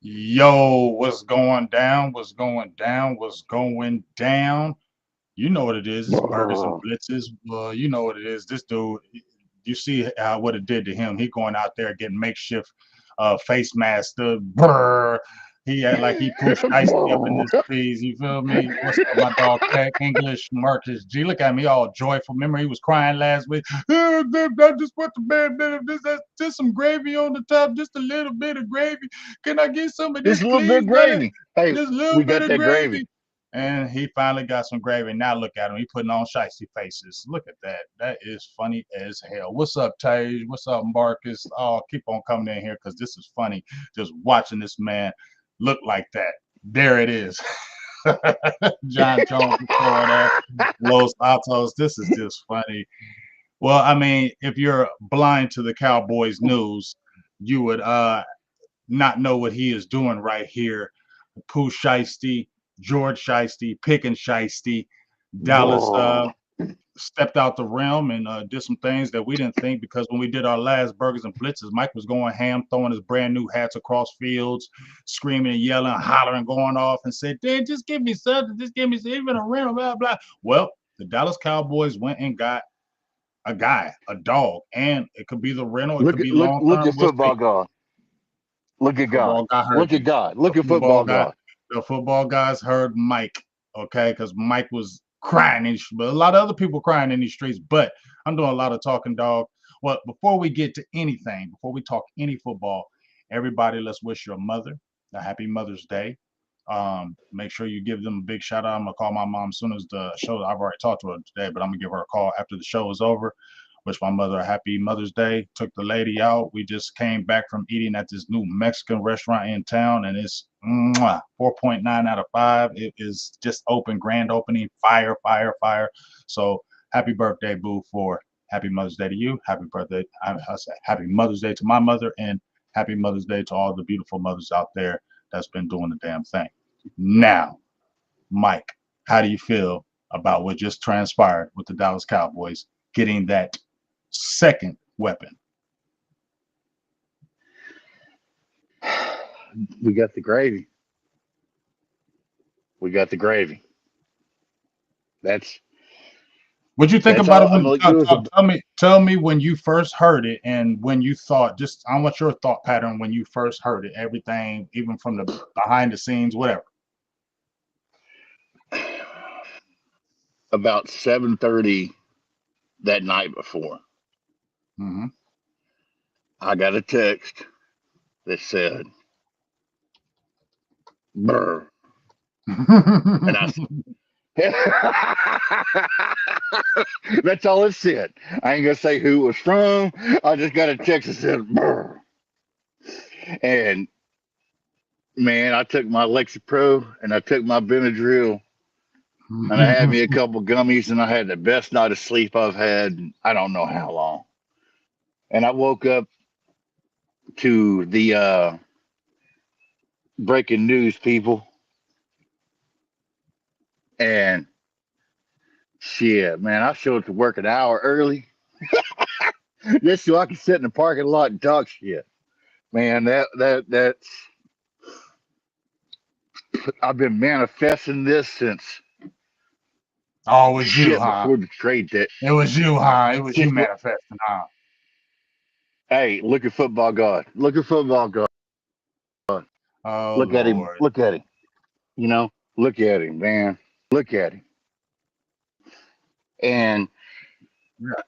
Yo, what's going down? What's going down? What's going down? You know what it is. It's burgers and Brr. blitzes. Well, you know what it is. This dude, you see what it did to him. He going out there getting makeshift face mask. Brr. He act like he pushed icy up in this piece. You feel me? What's up, my dog? Tech English Marcus G. Look at me, all joyful. Remember, he was crying last week. I just want the bad bit of this. Just some gravy on the top. Just a little bit of gravy. Can I get some of Just this, a little bit please, of brother? gravy. Hey, Just a little we bit got of that gravy. gravy. And he finally got some gravy. Now look at him. He putting on shicey faces. Look at that. That is funny as hell. What's up, Tage? What's up, Marcus? Oh, keep on coming in here because this is funny. Just watching this man look like that. There it is. John Jones before that. Los Altos. This is just funny. Well, I mean, if you're blind to the Cowboys news, you would not know what he is doing right here. Pooh Shiesty, George Shiesty, Pickens Shiesty, Dallas Brr. stepped out the realm and did some things that we didn't think because when we did our last burgers and blitzes, Mike was going ham, throwing his brand new hats across fields, screaming and yelling, hollering, going off, and said, "Dad, just give me something, just give me something, even a rental, blah blah." Well, the Dallas Cowboys went and got a guy, a dog, and it could be the rental, it could be long Look term. at We'll football see. God. Look The at God. football guy heard Look at you. God. The Look at football football guy, God. the football guys heard Mike, okay, because Mike was crying, but a lot of other people crying in these streets. But I'm doing a lot of talking, dog. Well, before we get to anything, before we talk any football, everybody, let's wish your mother a happy Mother's Day. Make sure you give them a big shout out. I'm gonna call my mom as soon as the show. I've already talked to her today, but I'm gonna give her a call after the show is over. Wish my mother a happy Mother's Day. Took the lady out. We just came back from eating at this new Mexican restaurant in town, and it's 4.9 out of 5. It is just open, grand opening, fire, fire, fire. So happy birthday, boo! For happy Mother's Day to you. Happy birthday. I say happy Mother's Day to my mother, and happy Mother's Day to all the beautiful mothers out there that's been doing the damn thing. Now, Mike, how do you feel about what just transpired with the Dallas Cowboys getting that second weapon? We got the gravy. We got the gravy. That's What you think that's about all it? I'm When gonna do is a tell me when you first heard it and when you thought. Just I want your thought pattern when you first heard it. Everything, even from the behind the scenes, whatever. about 7:30 that night before. Mm-hmm. I got a text that said, "Brr," and I that's all it said. I ain't gonna say who it was from. I just got a text that said "Brr." And man, I took my Lexapro and I took my Benadryl and I had me a couple gummies and I had the best night of sleep I've had in I don't know how long. And I woke up to the breaking news people and shit, man, I showed up to work an hour early just so I could sit in the parking lot and talk shit. Man, that's I've been manifesting this since Oh, it was you, shit huh? before the trade that It was you, huh? It was you since manifesting, huh? hey, look at football God. Look at football God. Oh Look at him. Lord. Look at him. You know, look at him, man. Look at him. And Yeah.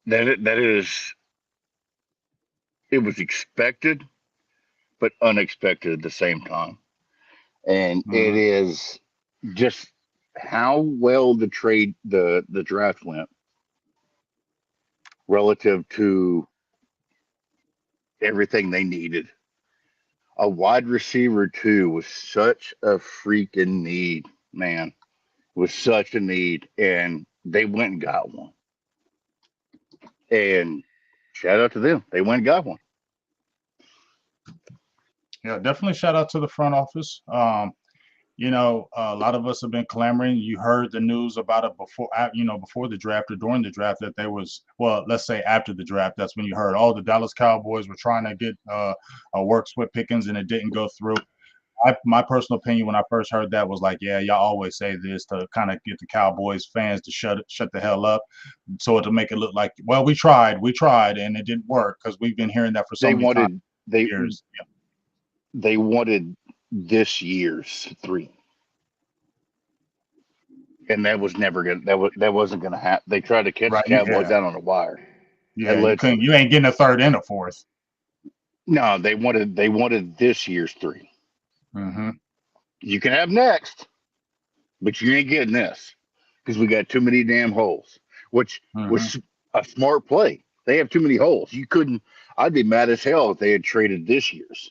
that is it was expected but unexpected at the same time. And it Mm-hmm. is just how well the draft went relative to everything they needed. A wide receiver too was such a freaking need, man. Was such a need, and they went and got one. And shout out to them, they went and got one. Yeah, definitely shout out to the front office. a lot of us have been clamoring. You heard the news about it before the draft or during the draft that there was, well, let's say after the draft, that's when you heard, oh, the Dallas Cowboys were trying to get a works with Pickens and it didn't go through. My personal opinion when I first heard that was like, yeah, y'all always say this to kind of get the Cowboys fans to shut the hell up, so to make it look like, well, we tried, and it didn't work because we've been hearing that for so They many times, wanted they years. they wanted this year's 3, and that was never gonna that wasn't gonna happen. They tried to catch Right? the Cowboys Yeah, out on the wire. yeah. You couldn't. Allegedly. You ain't getting a third and a fourth. No, they wanted this year's 3. Mm-hmm. You can have next, but you ain't getting this because we got too many damn holes. Which Mm-hmm. was a smart play. They have too many holes. You couldn't. I'd be mad as hell if they had traded this year's.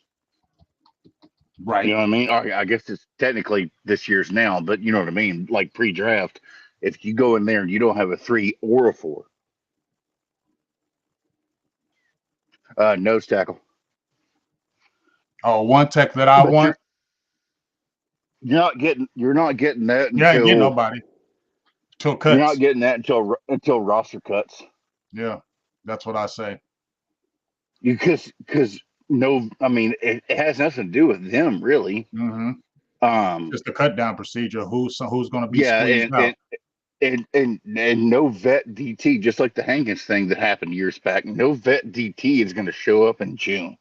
You Right. know what I mean? I guess it's technically this year's now, but you know what I mean? Like pre-draft, if you go in there and you don't have a 3 or a 4, nose tackle. Oh, one tech that I But want. you're not getting that You ain't getting until nobody till you're not cuts. getting that until roster cuts. Yeah, that's what I say. Because no, I mean it has nothing to do with them really. Mm-hmm. Um, Just the cut down procedure. Who's going to be yeah, squeezed out? and no vet DT, just like the Hankins thing that happened years back. No vet DT is going to show up in June.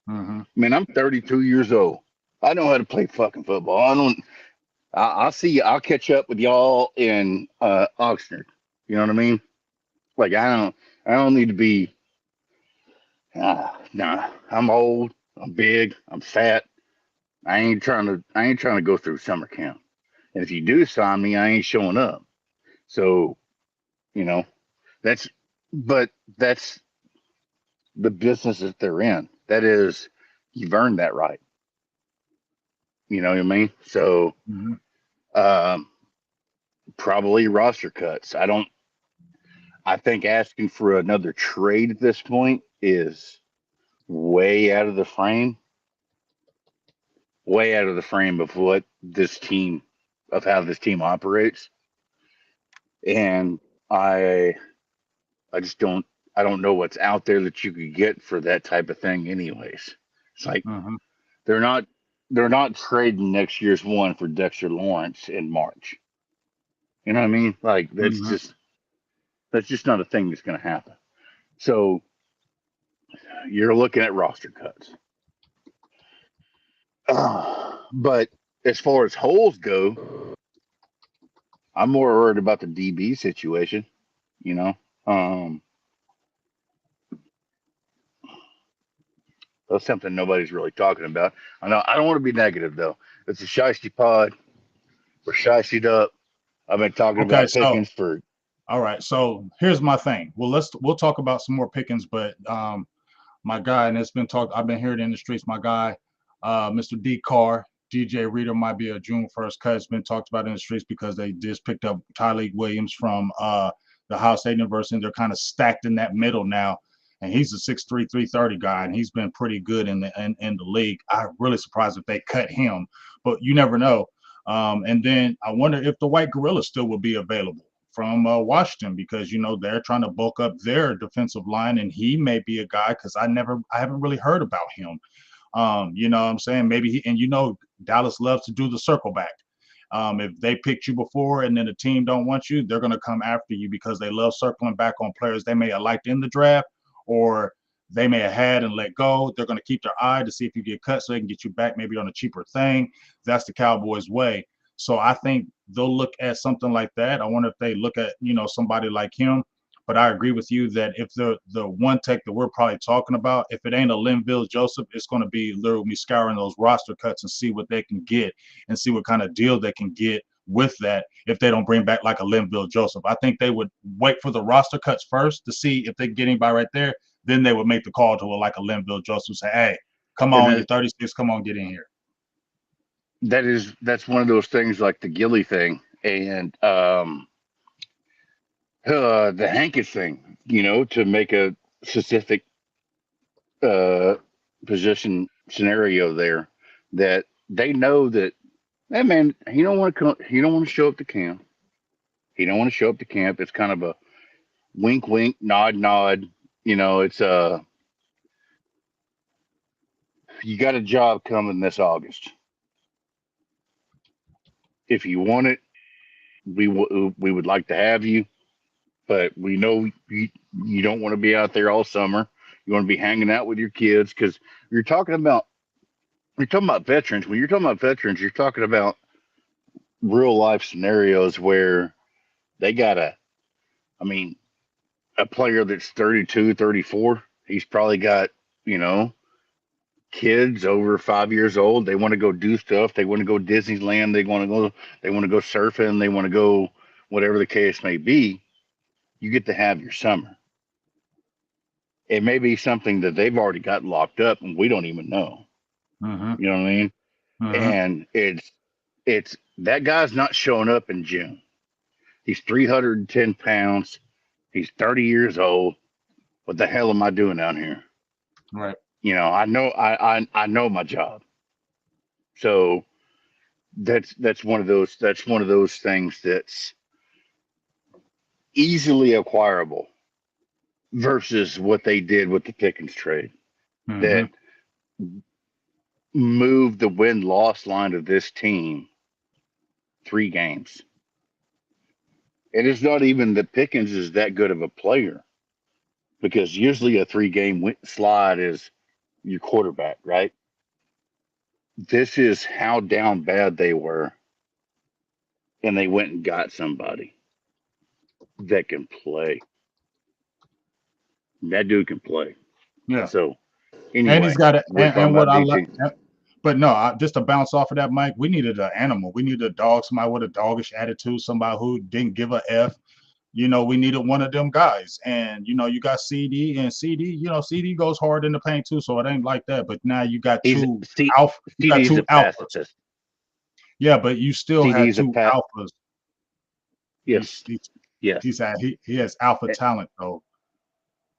Mm-hmm. I mean, I'm 32 years old. I know how to play fucking football. I don't. I'll see. I'll catch up with y'all in Oxnard. You know what I mean? Like I don't. I don't need to be. Nah. I'm old. I'm big. I'm fat. I ain't trying to. I ain't trying to go through summer camp. And if you do sign me, I ain't showing up. So you know that's. But that's the business that they're in. That is, you've earned that right. You know what I mean? So Mm-hmm. um, probably roster cuts. I don't. I think asking for another trade at this point is way out of the frame, way out of the frame of what this team, of how this team operates. And I, I just don't, I don't know what's out there that you could get for that type of thing. Anyways, it's like Mm-hmm. they're not, they're not trading next year's one for Dexter Lawrence in March. You know what I mean? Like Mm-hmm. that's just not a thing that's going to happen. So you're looking at roster cuts. But as far as holes go, I'm more worried about the DB situation. You know, um, that's something nobody's really talking about. I know I don't want to be negative though. It's a shiesty pod. We're shiestied up. I've been talking Okay, about so Pickens for. all right, so here's my thing. Well, we'll talk about some more Pickens, but my guy, and it's been talked. I've been hearing in the streets. My guy, Mr. D Carr, DJ Reader might be a June 1st cut. It's been talked about in the streets because they just picked up Tyleek Williams from the Ohio State University. They're kind of stacked in that middle now, and he's a 6'3", 330 guy, and he's been pretty good in the league. I'm really surprised if they cut him, but you never know. And then I wonder if the White Gorilla still will be available from Washington because they're trying to bulk up their defensive line, and he may be a guy because I haven't really heard about him. You know what I'm saying? Maybe and Dallas loves to do the circle back. If they picked you before and then the team don't want you, they're gonna come after you because they love circling back on players they may have liked in the draft or they may have had and let go. They're gonna keep their eye to see if you get cut so they can get you back maybe on a cheaper thing. That's the Cowboys' way. So I think they'll look at something like that. I wonder if they look at somebody like him. But I agree with you that if the one tech that we're probably talking about, if it ain't a Linville Joseph, it's going to be literally scouring those roster cuts and see what they can get and see what kind of deal they can get with that if they don't bring back like a Linville Joseph. I think they would wait for the roster cuts first to see if they get anybody right there. Then they would make the call to like a Linville Joseph, say, hey, come And on, you're 36, come on, get in here. that's one of those things like the Gilly thing and the Hankins thing. To make a specific uh, position scenario there that they know that That man, he don't want to come. He don't want to show up to camp. He don't want to show up to camp. It's kind of a wink, wink, nod, nod. It's you got a job coming this August. If you want it, we would like to have you, but we know you don't want to be out there all summer. You want to be hanging out with your kids because you're talking about you're talking about veterans. When you're talking about veterans, you're talking about real life scenarios where they gotta. I mean, a player that's 32, 34, he's probably got you know kids over 5 years old. They want to go do stuff. They want to go Disneyland. They want to go. They want to go surfing. They want to go whatever the case may be. You get to have your summer. It may be something that they've already got locked up and we don't even know. Mm-hmm. You know what I mean? Mm-hmm. And it's that guy's not showing up in June. He's 310 pounds. He's 30 years old. What the hell am I doing down here? Right. I know my job. So that's one of those things that's easily acquirable versus what they did with the Pickens trade Mm-hmm. that moved the win loss line of this team 3 games. And it's not even that Pickens is that good of a player because usually a 3 game slide is your quarterback, right? This is how down bad they were, and they went and got somebody that can play. That dude can play. Yeah. So And he's anyway, got it. we're talking And what about I like, BG. but no, just to bounce off of that, Mike, we needed an animal. We needed a dog, somebody with a doggish attitude, somebody who didn't give a F. We needed one of them guys. And you got CD, and CD, CD goes hard in the paint too, so it ain't like that. But now you got He's two C, alpha, you got CD's two a alphas. pacifist. Yeah, but you still had CD's a two pat. alphas. He's Yes, he's yes. he has alpha Eh, talent though.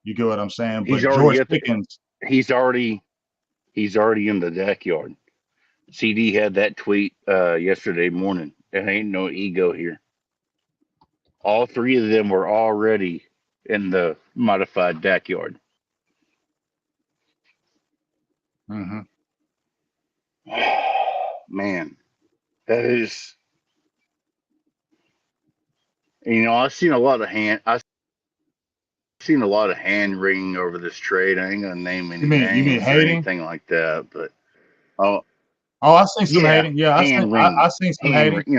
You get what I'm saying? He's But already George at the. Pickens, He's already. He's already in the backyard. CD had that tweet yesterday morning. There ain't no ego here. All 3 of them were already in the modified backyard. mm-hmm, Man, that is. I've seen a lot of hand. I've seen a lot of hand wringing over this trade. I ain't gonna name any you mean names or hating? anything like that, but oh Oh, I seen some yeah, hating. Yeah, hand I wringing, seen some hand. hating.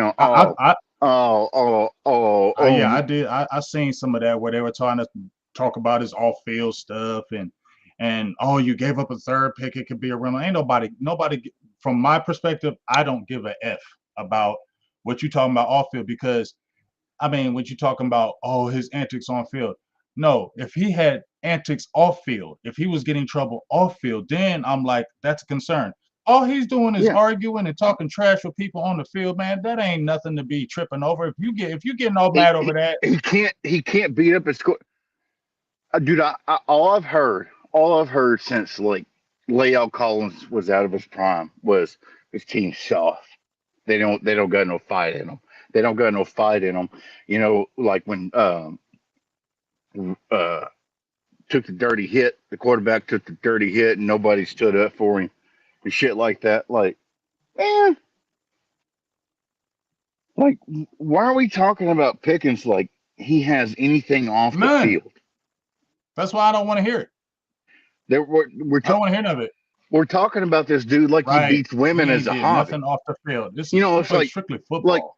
Oh, oh, oh, oh, Yeah, oh. I did. I seen some of that where they were trying to talk about his off field stuff and oh, you gave up a third pick. It could be a rental. Ain't nobody. From my perspective, I don't give a f about what you talking about off field because I mean, when you talking about oh his antics on field, no, if he had antics off field, if he was getting trouble off field, then I'm like that's a concern. All he's doing is Yeah, arguing and talking trash with people on the field, man. That ain't nothing to be tripping over. If you getting all he, mad over he, that, he can't beat up his score. Dude, all I've heard since like Lael Collins was out of his prime was his team's soft. They don't got no fight in them. They don't got no fight in them. Like when uh took the dirty hit, the quarterback took the dirty hit, and nobody stood up for him and shit like that. Like, man, like why are we talking about Pickens like he has anything off the none. field? That's why I don't want to hear it. There, we're I don't want to hear none of it. we're talking about this dude like he Right? beats women He as ain't a did hobby. nothing off the field. This is It's strictly like football.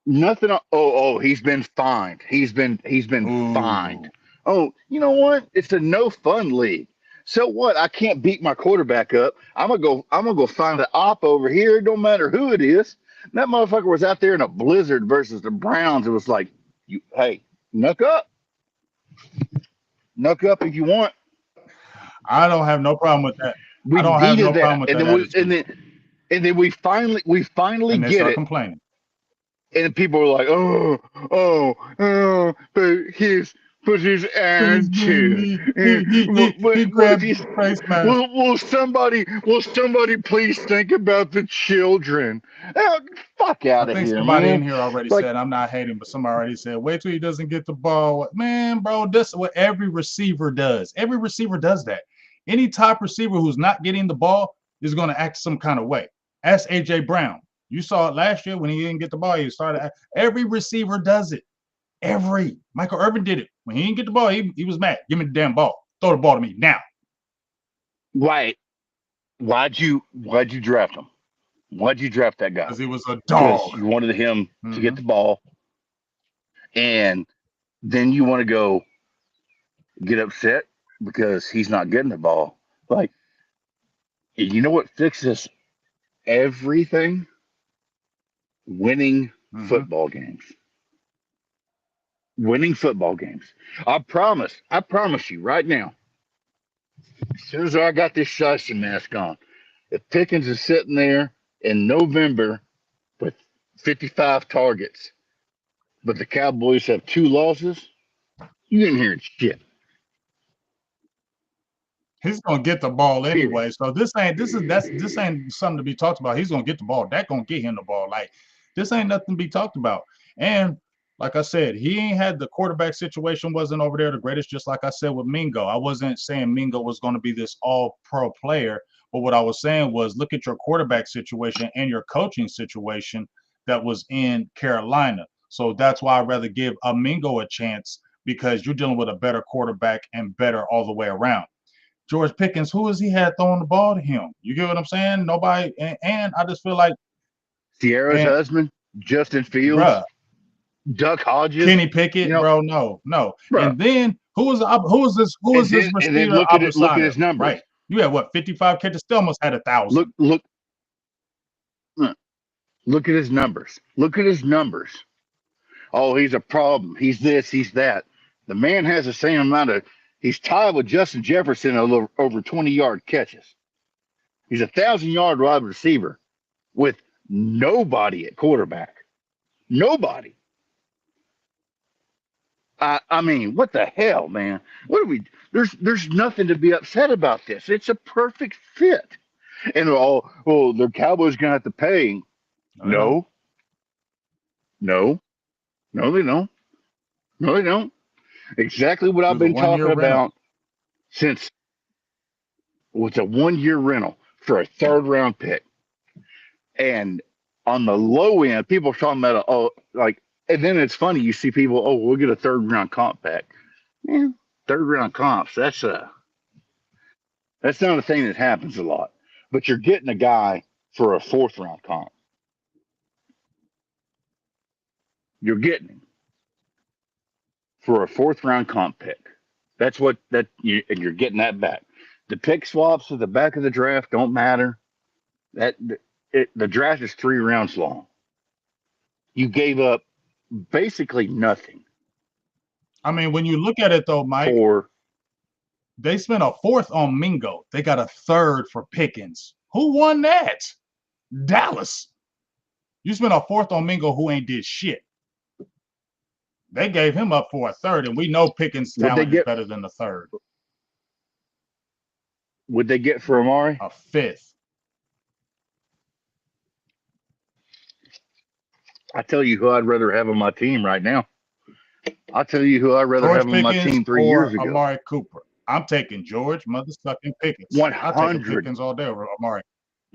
nothing. Oh, he's been fined. He's been fined. Ooh. Oh, you know what? It's a no fun league. So what? I can't beat my quarterback up. I'm gonna go find an op over here. It don't matter who it is. That motherfucker was out there in a blizzard versus the Browns. It was like, hey, knuck up, knuck up if you want. I don't have no problem with that. I We don't have no needed problem that, with and that then we and attitude. then and then we finally And they get start it. complaining. And people were like, oh, but Put his attitude. He What if grabbed you? the face mask. Will somebody please think about the children? Oh, fuck I out of think here, somebody man. in here already Like, said, I'm not hating, but somebody already said, wait till he doesn't get the ball. Man, bro, this is what every receiver does. Every receiver does that. Any top receiver who's not getting the ball is going to act some kind of way. Ask A.J. Brown. You saw it last year when he didn't get the ball. He started. Every receiver does it. Every. Michael Irvin did it. When he didn't get the ball, he was mad. Give me the damn ball. Throw the ball to me now. why'd you draft him? Why'd you draft that guy? Because he was a Because dog. you wanted him to Mm-hmm. get the ball, and then you want to go get upset because he's not getting the ball. Like, you know what fixes everything? Winning Mm-hmm. football games. Winning football games. I promise you right now, as soon as I got this shiesty mask on, if Pickens is sitting there in November with 55 targets, but the Cowboys have 2 losses, you ain't hearing shit. He's gonna get the ball Period. anyway. So this ain't something to be talked about. He's gonna get the ball. That gonna get him the ball. Like this ain't nothing to be talked about. And like I said, he ain't had the quarterback situation wasn't over there the greatest. Just like I said with Mingo, I wasn't saying Mingo was going to be this all-pro player, but what I was saying was look at your quarterback situation and your coaching situation that was in Carolina. So that's why I'd rather give a Mingo a chance because you're dealing with a better quarterback and better all the way around. George Pickens, who has he had throwing the ball to him? You get what I'm saying? Nobody, and I just feel like, Sierra's and husband, Justin Fields, bruh, Duck Hodges, Kenny you Pickett, know, bro, no. bro. And then who is this And then receiver look at opposite his him? numbers. Right? You had what 55 catches? Still almost had 1,000. Look uh, look at his numbers. Look at his numbers. Oh, he's a problem. He's this, he's that. The man has the same amount of. He's tied with Justin Jefferson a little over 20-yard catches. He's 1,000-yard wide receiver with nobody at quarterback. Nobody. I mean, what the hell, man? What are we? There's nothing to be upset about this. It's a perfect fit. And well, the Cowboys gonna have to pay. No, they don't. No, no, no, they don't. No, they don't. Exactly what It I've was a been 1 year talking rental. about since it's a 1 year rental for a third round pick. And on the low end, people are talking about like, and then it's funny you see people, oh, we'll get a third round comp back. Yeah, third round comps. That's not a thing that happens a lot. But you're getting a guy for a fourth round comp. You're getting him for a fourth round comp pick. That's what and you're getting that back. The pick swaps at the back of the draft don't matter. That the draft is 3 rounds long. You gave up basically nothing I mean, when you look at it though, Mike, for. they spent a fourth on Mingo. They got a third for Pickens. Who won that? Dallas. You spent a fourth on Mingo who ain't did shit. They gave him up for a third, and we know Pickens' Would they talent is get? better than the third. Would they get for Amari? A fifth. I tell you who I'd rather have on my team right now. I'll tell you who I'd rather George have on my Pickens team 3 years or ago. Amari Cooper. I'm taking George motherfucking Pickens. I'll take a 100, Pickens all day over Amari.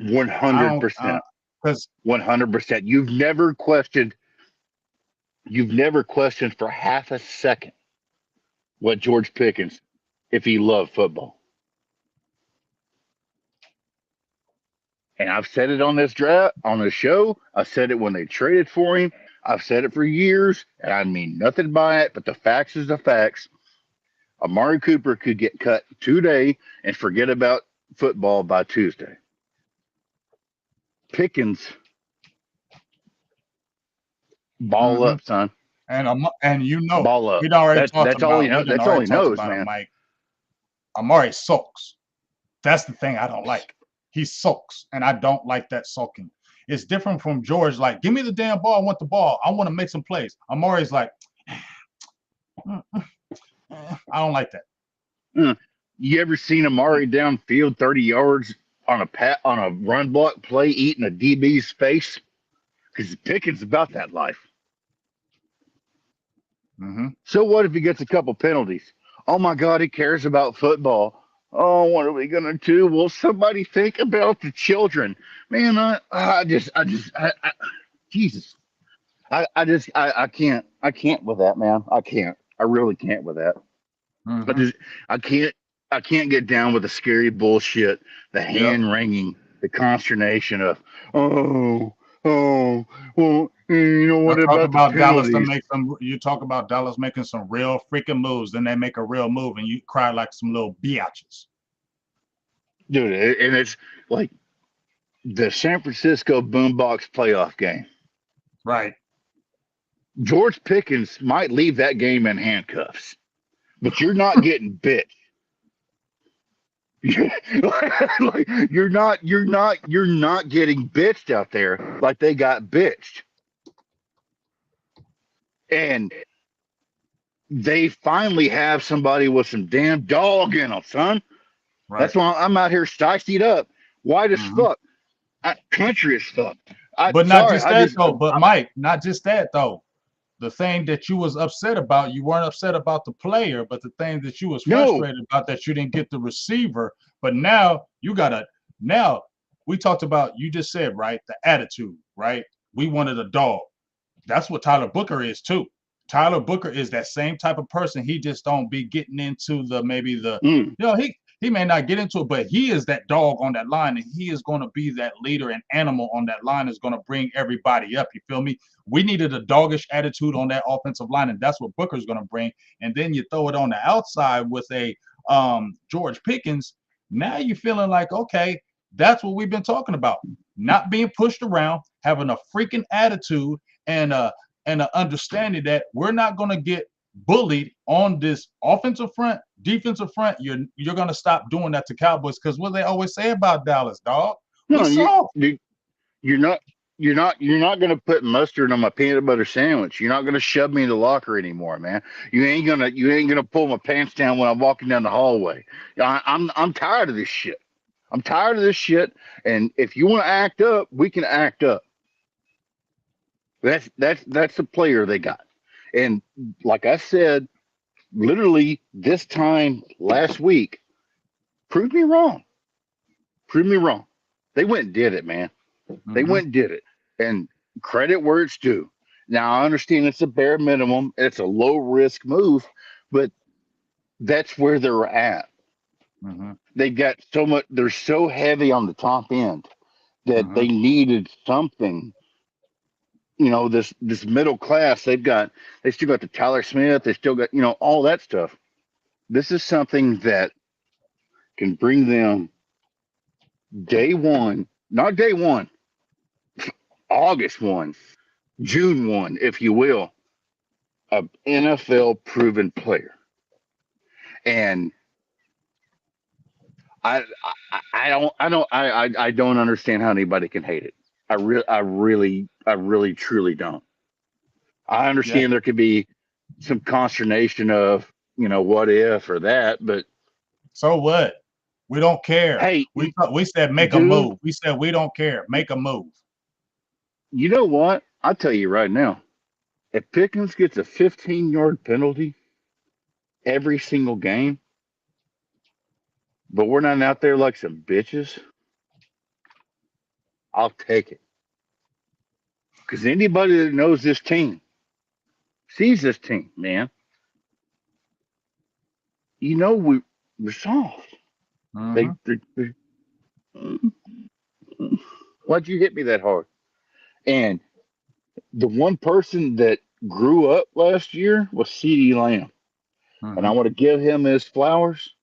I don't 100%. because 100%. You've never questioned for half a second what George Pickens, if he loved football. And I've said it on this draft, on this show. I said it when they traded for him. I've said it for years, and I mean nothing by it, but the facts is the facts. Amari Cooper could get cut today and forget about football by Tuesday. Pickens, ball mm-hmm. up, son. And you know Ball up. we'd already talked That's all he about knows. we didn't That's all already he talked knows, about him, man. Mike. Amari sulks. That's the thing I don't like. He sulks, and I don't like that sulking. It's different from George. Like, give me the damn ball. I want the ball. I want to make some plays. Amari's like, I don't like that. You ever seen Amari downfield 30 yards on a run block play eating a DB's face? Because Pickens about that life. Mm-hmm. So what if he gets a couple penalties? Oh my God, he cares about football. Oh, what are we gonna do? Will somebody think about the children? Man, Jesus, I can't with that, man. I can't. I really can't with that. I Mm-hmm. just, I can't, I can't get down with the scary bullshit, the Yep. hand wringing, the consternation of, oh, oh, well, you know I what talk about the about Dallas to penalties? make some. You talk about Dallas making some real freaking moves, then they make a real move, and you cry like some little biatches. Dude, and it's like the San Francisco Boombox playoff game. Right. George Pickens might leave that game in handcuffs, but you're not getting bit. Like, you're not getting bitched out there like they got bitched. And they finally have somebody with some damn dog in them, son. Right. That's why I'm out here sticed up, white as Mm-hmm. fuck, country as fuck. But not Sorry, just that though. But Mike, not just that though. The thing that you was upset about, you weren't upset about the player, but the thing that you was no, frustrated about that you didn't get the receiver. But now you gotta now we talked about you just said, right, the attitude, right? We wanted a dog. That's what Tyler Booker is too. Tyler Booker is that same type of person. He just don't be getting into the maybe the mm, he may not get into it, but he is that dog on that line, and he is going to be that leader and animal on that line is going to bring everybody up. You feel me? We needed a doggish attitude on that offensive line, and that's what Booker's going to bring. And then you throw it on the outside with a George Pickens. Now you're feeling like, okay, that's what we've been talking about. Not being pushed around, having a freaking attitude, and an understanding that we're not going to get bullied on this offensive front, defensive front. You're going to stop doing that to Cowboys because what they always say about Dallas, dog, we no, soft. you're not. You're not going to put mustard on my peanut butter sandwich. You're not going to shove me in the locker anymore, man. You ain't gonna pull my pants down when I'm walking down the hallway. I'm tired of this shit. I'm tired of this shit. And if you want to act up, we can act up. That's the player they got. And like I said, literally this time last week, prove me wrong. Prove me wrong. They went and did it, man. They Mm-hmm. went and did it. And credit where it's due. Now I understand it's a bare minimum, it's a low risk move, but that's where they're at. Mm-hmm. They got so much, they're so heavy on the top end that Mm-hmm. they needed something. This middle class, they still got the Tyler Smith, they still got, all that stuff. This is something that can bring them day one, not day one, August 1, June 1, if you will, a NFL proven player. And I don't understand how anybody can hate it. I really truly don't. I Yeah. understand there could be some consternation of, what if or that, but So what? We don't care. hey, We said make a dude, move. We said we don't care. Make a move. you know what? I'll tell you right now. If Pickens gets a 15-yard penalty every single game, but we're not out there like some bitches, I'll take it. Because anybody that knows this team, sees this team, man, we're soft. Mm-hmm. They why'd you hit me that hard? And the one person that grew up last year was CeeDee Lamb. And I Mm-hmm. want to give him his flowers.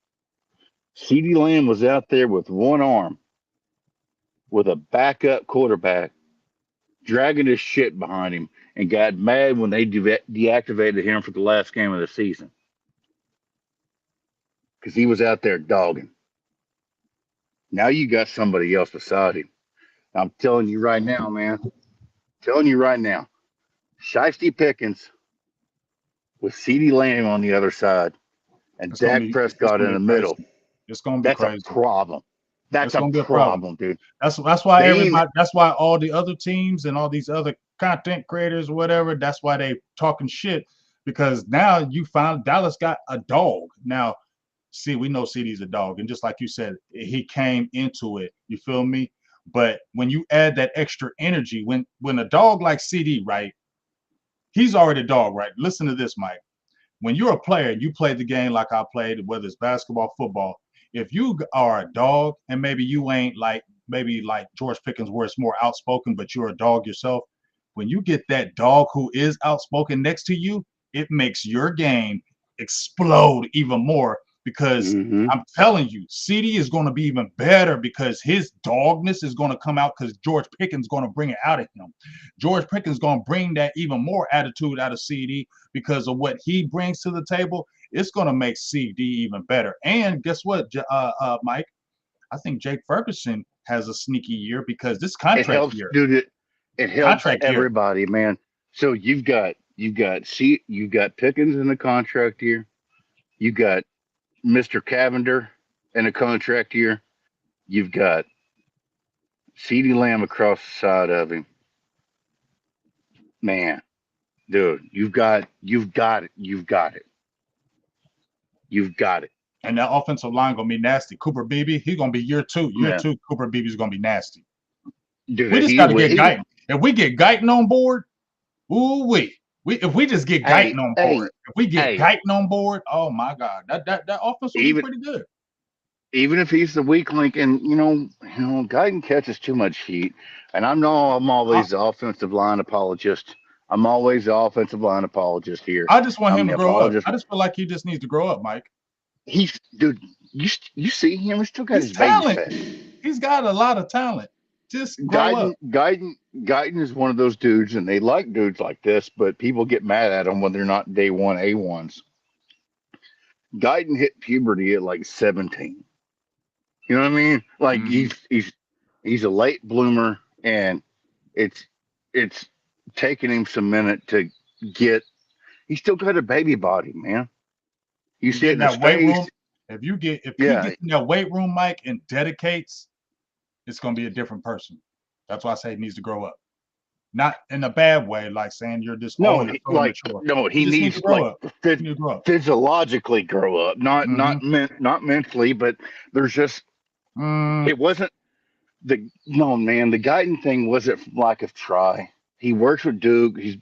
CeeDee Lamb was out there with one arm with a backup quarterback dragging his shit behind him and got mad when they deactivated him for the last game of the season because he was out there dogging. Now you got somebody else beside him. I'm telling you right now, man. Telling you right now. Shiesty Pickens with CeeDee Lamb on the other side. and It's gonna Dak be it's Prescott gonna in be the crazy. middle. It's gonna be That's a crazy. problem. That's It's a gonna be a problem. problem, dude. That's why They ain't, everybody. That's why all the other teams and all these other content creators, whatever. That's why they talking shit because now you found Dallas got a dog. Now, see, we know CD's a dog, and just like you said, he came into it. You feel me? But when you add that extra energy, when a dog like CD, right? He's already a dog, right? Listen to this, Mike. When you're a player, you play the game like I played, whether it's basketball, football. If you are a dog and maybe you ain't like maybe like George Pickens, where it's more outspoken, but you're a dog yourself. When you get that dog who is outspoken next to you, it makes your game explode even more because mm-hmm. I'm telling you, CD is going to be even better because his dogness is going to come out because George Pickens is going to bring it out of him. George Pickens is going to bring that even more attitude out of CD because of what he brings to the table. It's going to make CD even better. And guess what, Mike? I think Jake Ferguson has a sneaky year because this It contract helps, year, dude. It helps contract year. everybody, man. So you've got Pickens in the contract year. You got Mr. Cavender in a contract year. You've got CeeDee Lamb across the side of him. Man, dude, you've got it. And that offensive line gonna be nasty. Cooper Beebe, he's gonna be year two. Year Man, two, Cooper Beebe's gonna be nasty. We dude, just got to get Guyton. If we get Guyton on board, ooh we if we just get Guyton hey, on board, hey, if we get hey, Guyton on board, oh my God, that offense will be even pretty good. even if he's the weak link, and Guyton catches too much heat, and I'm I, always the offensive line apologist. I'm always the offensive line apologist here. I just want I'm him the to grow up. apologist. I just feel like he just needs to grow up, Mike. He's dude. You see him? He still got He's his baby talent. face. He's got a lot of talent. Just grow up. Guyton is one of those dudes, and they like dudes like this, but people get mad at them when they're not day one A1s. Guyton hit puberty at like 17. You know what I mean? Like Mm-hmm. he's a late bloomer, and it's it's taking him some minute to get. He's still got a baby body, man. You You see get it in in his that weight room. face. If he Yeah. gets in that weight room, Mike, and dedicates, it's gonna be a different person. That's why I say he needs to grow up. Not in a bad way, like saying you're just No, you're so immature. he You just need to needs grow like up. You need to grow up. physiologically grow up, Mm-hmm. not mentally, but there's just Mm, it wasn't the no man. The Guyton thing wasn't from lack of try. He works with Duke. He's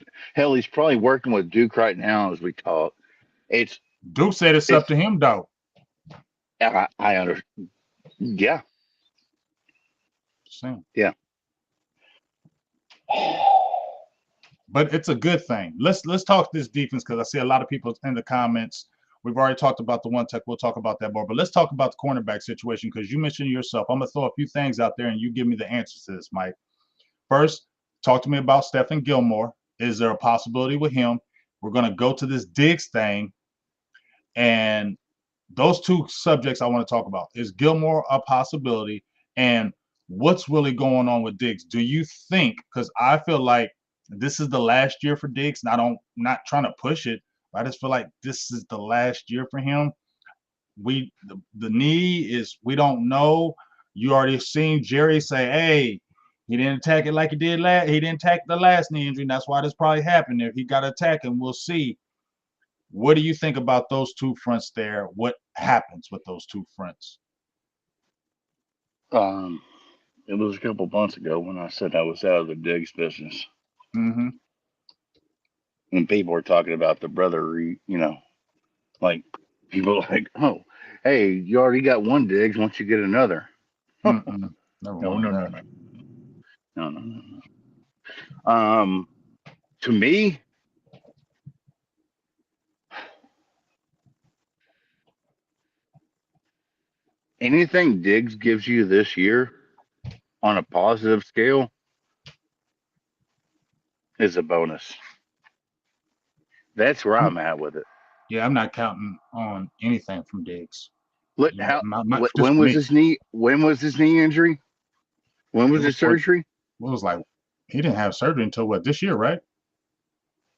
probably working with Duke right now as we talk. It's Duke said it's up it's to him though. I under yeah Same. yeah. But it's a good thing. Let's talk this defense because I see a lot of people in the comments. We've already talked about the one tech. We'll talk about that more. But let's talk about the cornerback situation because you mentioned yourself. I'm gonna throw a few things out there and you give me the answers to this, Mike. First, talk to me about Stephen Gilmore. Is there a possibility with him? We're gonna go to this Diggs thing, and those two subjects I want to talk about. Is Gilmore a possibility? And what's really going on with Diggs? Do you think, because I feel like this is the last year for Diggs, and I'm not trying to push it, but I just feel like this is the last year for him. The knee is, we don't know. You already seen Jerry say, hey, he didn't attack it like he did last. He didn't attack the last knee injury. And that's why this probably happened. If he got attacked, and we'll see. What do you think about those two fronts there? What happens with those two fronts? Um, it was a couple months ago when I said I was out of the Diggs business, Mm-hmm. and people were talking about the brother, like people like, oh, hey, you already got one Diggs. Once you get another, Mm-mm. Never no, mind no, no, that. no, no, no, no. Um, to me, anything Diggs gives you this year on a positive scale is a bonus. That's where I'm, I'm at with it. yeah, I'm not counting on anything from Diggs. Yeah, just When for was me. his knee? When was his knee injury? When It was was his what surgery? it was like. He didn't have surgery until what, this year, right?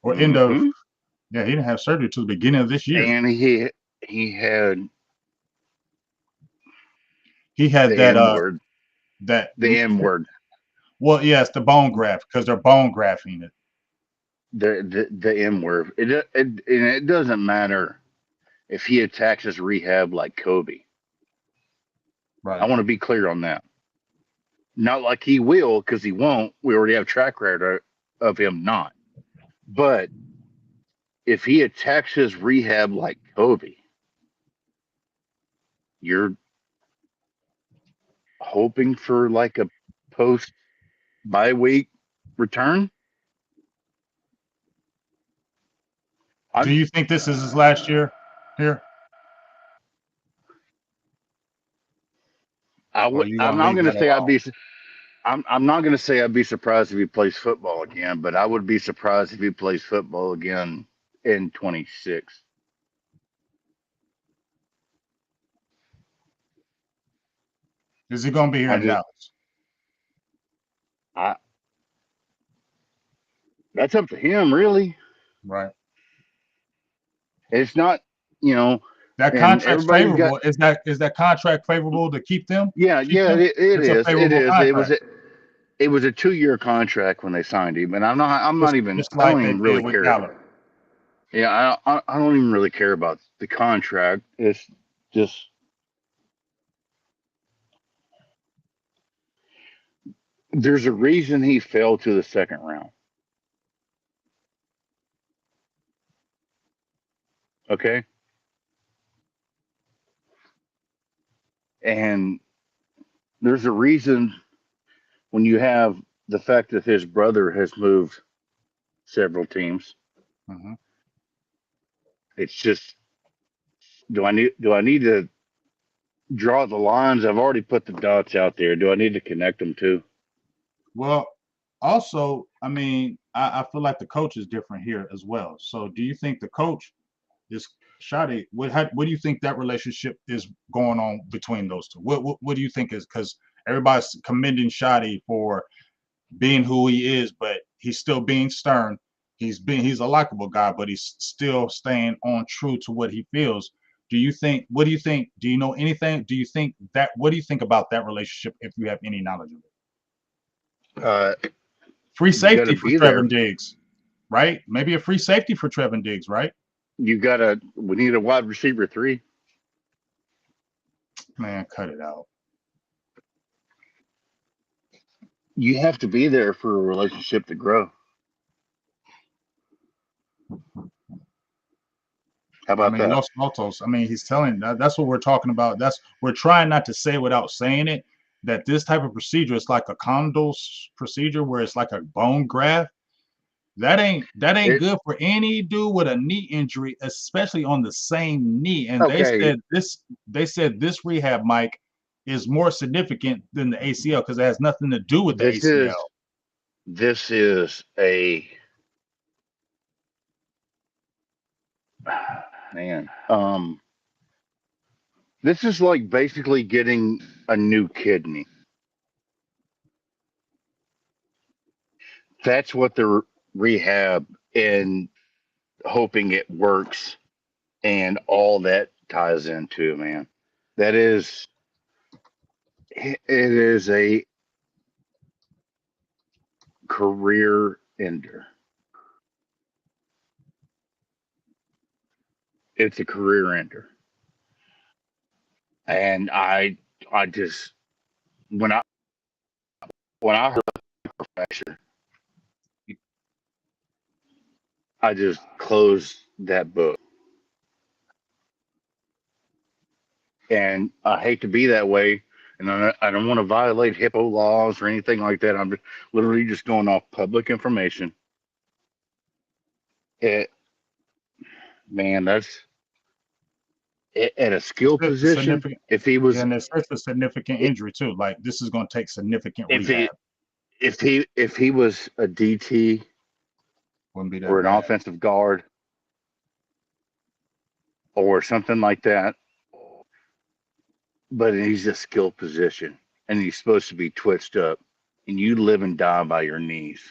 Or end of, Hmm. yeah, he didn't have surgery until the beginning of this year. And he hit. he had He had the that M word. that The M word. well, yes, the bone graft because they're bone grafting it. The M word. And it doesn't matter if he attacks his rehab like Kobe. I Right. want to be clear on that. Not like he will, because he won't. We already have track record of him not. But if he attacks his rehab like Kobe, you're hoping for like a post bye week return. Do I'm you think this is his last year here? Or are you I'm gonna not leave going to that say alone? I'm not going to say I'd be surprised if he plays football again, but I would be surprised if he plays football again in 26. Is he gonna be here I in just Dallas? I That's up to him, really. Right. It's not, you know, That and contract's everybody's got favorable. Is that contract favorable to keep them? Keep yeah, him? it It's a is. It favorable is. contract. It was a 2-year contract when they signed him, and Just just I like don't they even did really with care. Gallup. Yeah, I don't even really care about the contract. It's just there's a reason he fell to the second round. Okay, and there's a reason when you have the fact that his brother has moved several teams. Hmm. It's just do I need to draw the lines? I've already put the dots out there. Do I need to connect them too? Well, also, I mean, I feel like the coach is different here as well. So, do you think the coach is Shadi? What do you think that relationship is going on between those two? What do you think is because everybody's commending Shadi for being who he is, but he's still being stern. He's a likable guy, but he's still staying on true to what he feels. Do you think? What do you think? Do you know anything? Do you think that? What do you think about that relationship? If you have any knowledge of it, Uh, free you got to safety for be there. Trevin Diggs, right? Maybe a free safety for Trevin Diggs, right? You got to. We need a wide receiver 3. Man, cut it out. You have to be there for a relationship to grow. How I about mean, that? Los Altos. I mean, he's telling that's what we're talking about. That's we're trying not to say without saying it that this type of procedure is like a condos procedure where it's like a bone graft. That ain't It good for any dude with a knee injury, especially on the same knee. And okay. they said this rehab, Mike, is more significant than the ACL because it has nothing to do with the This is ACL. this is a man. This is like basically getting a new kidney. That's what the rehab and hoping it works and all that ties into, man. That is it is a career ender. It's a career ender. And I just when I when I heard fracture, I just closed that book. And I hate to be that way, and I don't want to violate HIPAA laws or anything like that. I'm just, literally just going off public information. It, man, that's at a skill It's a position. significant, If he was, and it's such a significant injury too. Like this is going to take significant if rehab. he, if he was a DT Wouldn't be or that an bad. offensive guard or something like that, but he's a skill position and he's supposed to be twitched up, and you live and die by your knees.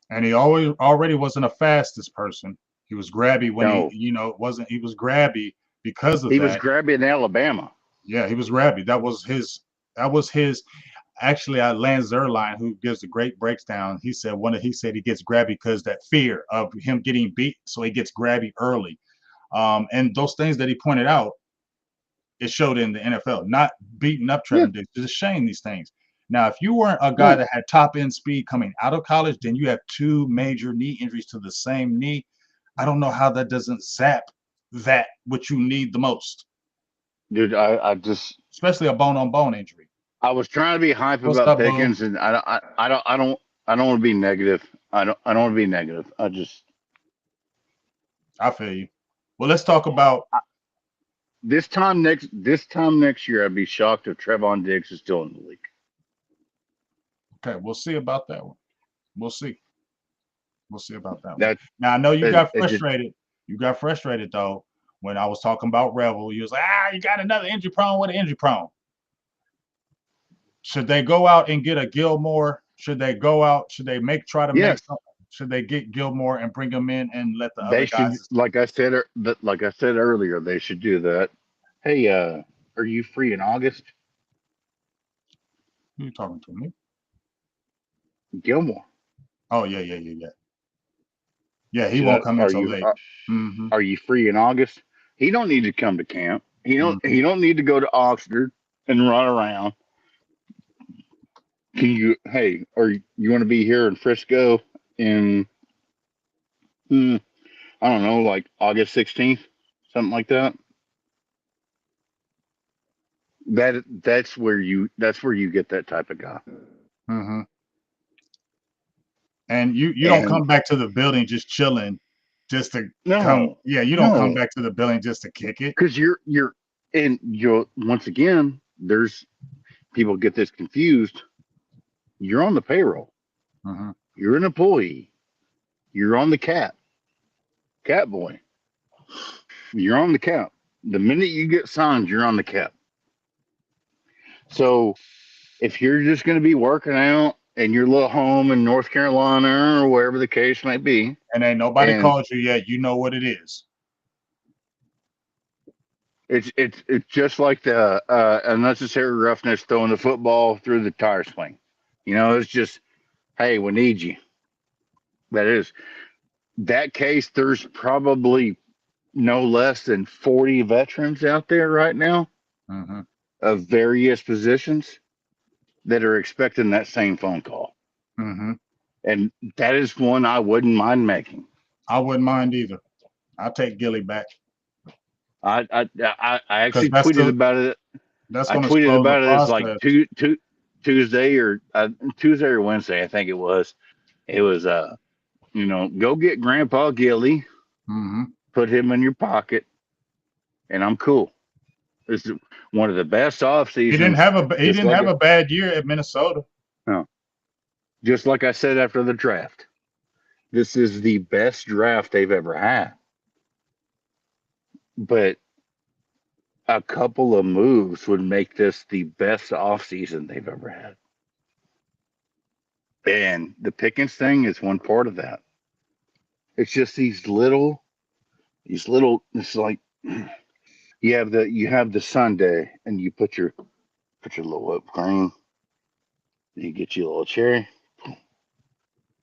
And he always already wasn't a fastest person. He was grabby when he, No, wasn't. He was grabby because of He was that. grabby in Alabama. Yeah, he was rabid. That was his. That was his. Actually, Lance Zierlein, who gives a great breakdown, he said he said he gets grabby because that fear of him getting beat, so he gets grabby early. And those things that he pointed out, it showed in the NFL. Not beating up Yeah. Trevor Diggs, just showing these things. Now, if you weren't a guy No, that had top end speed coming out of college, then you have 2 major knee injuries to the same knee. I don't know how that doesn't zap that what you need the most, dude, I just especially a bone on bone injury. I was trying to be hype What's about up, Bo? Pickens, and I don't want to be negative. I don't want to be negative. I just I feel you. Well, let's talk about. this time next year, I'd be shocked if Trevon Diggs is still in the league. Okay, we'll see about that one. We'll see. We'll see about that one. That Now I know you got it just frustrated. You got frustrated though when I was talking about Revel. You was like, you got another injury prone with an injury prone. Should they go out and get a Gilmore? Should they go out? Should they try to make yes, something? Should they get Gilmore and bring him in and let the they other should. guys? Like I said earlier, they should do that. Hey, are you free in August, Who you talking to me? Gilmore? Oh yeah. Yeah, he Should won't I, come until late. Mm-hmm. are you free in August? He don't need to come to camp. Mm-hmm. He don't need to go to Oxford and run around. Can you? Hey, you want to be here in Frisco in I don't know, like August 16th, something like that. That's where you get that type of guy. Mm-hmm. And you don't And come back to the building just chilling, just to come. no, Yeah, you don't come no, back to the building just to kick it. because you're once again there's people get this confused. You're on the payroll. Mm-hmm. You're an employee. You're on the cat boy. You're on the cap. The minute you get signed, you're on the cap. So if you're just going to be working out in your little home in North Carolina or wherever the case may be, And ain't nobody and called you yet. You know what it is. it's just like the unnecessary roughness throwing the football through the tire swing. It's just, hey, we need you. That is that case. There's probably no less than 40 veterans out there right now Mm-hmm. of various positions that are expecting that same phone call. Mm-hmm. And that is one I wouldn't mind making. I wouldn't mind either. I'll take Gilly back I because actually tweeted about it. that's I going to tweeted slow the about it as like process. Tuesday or Tuesday or Wednesday, I think it was. It was go get Grandpa Gilly, Mm-hmm. put him in your pocket, and I'm cool. This is one of the best off seasons. He Just didn't like have a bad year at Minnesota. no, just like I said after the draft. This is the best draft they've ever had. But a couple of moves would make this the best offseason they've ever had. And the Pickens thing is one part of that. It's just it's like you have the Sunday and you put your little whipped cream, you get you a little cherry.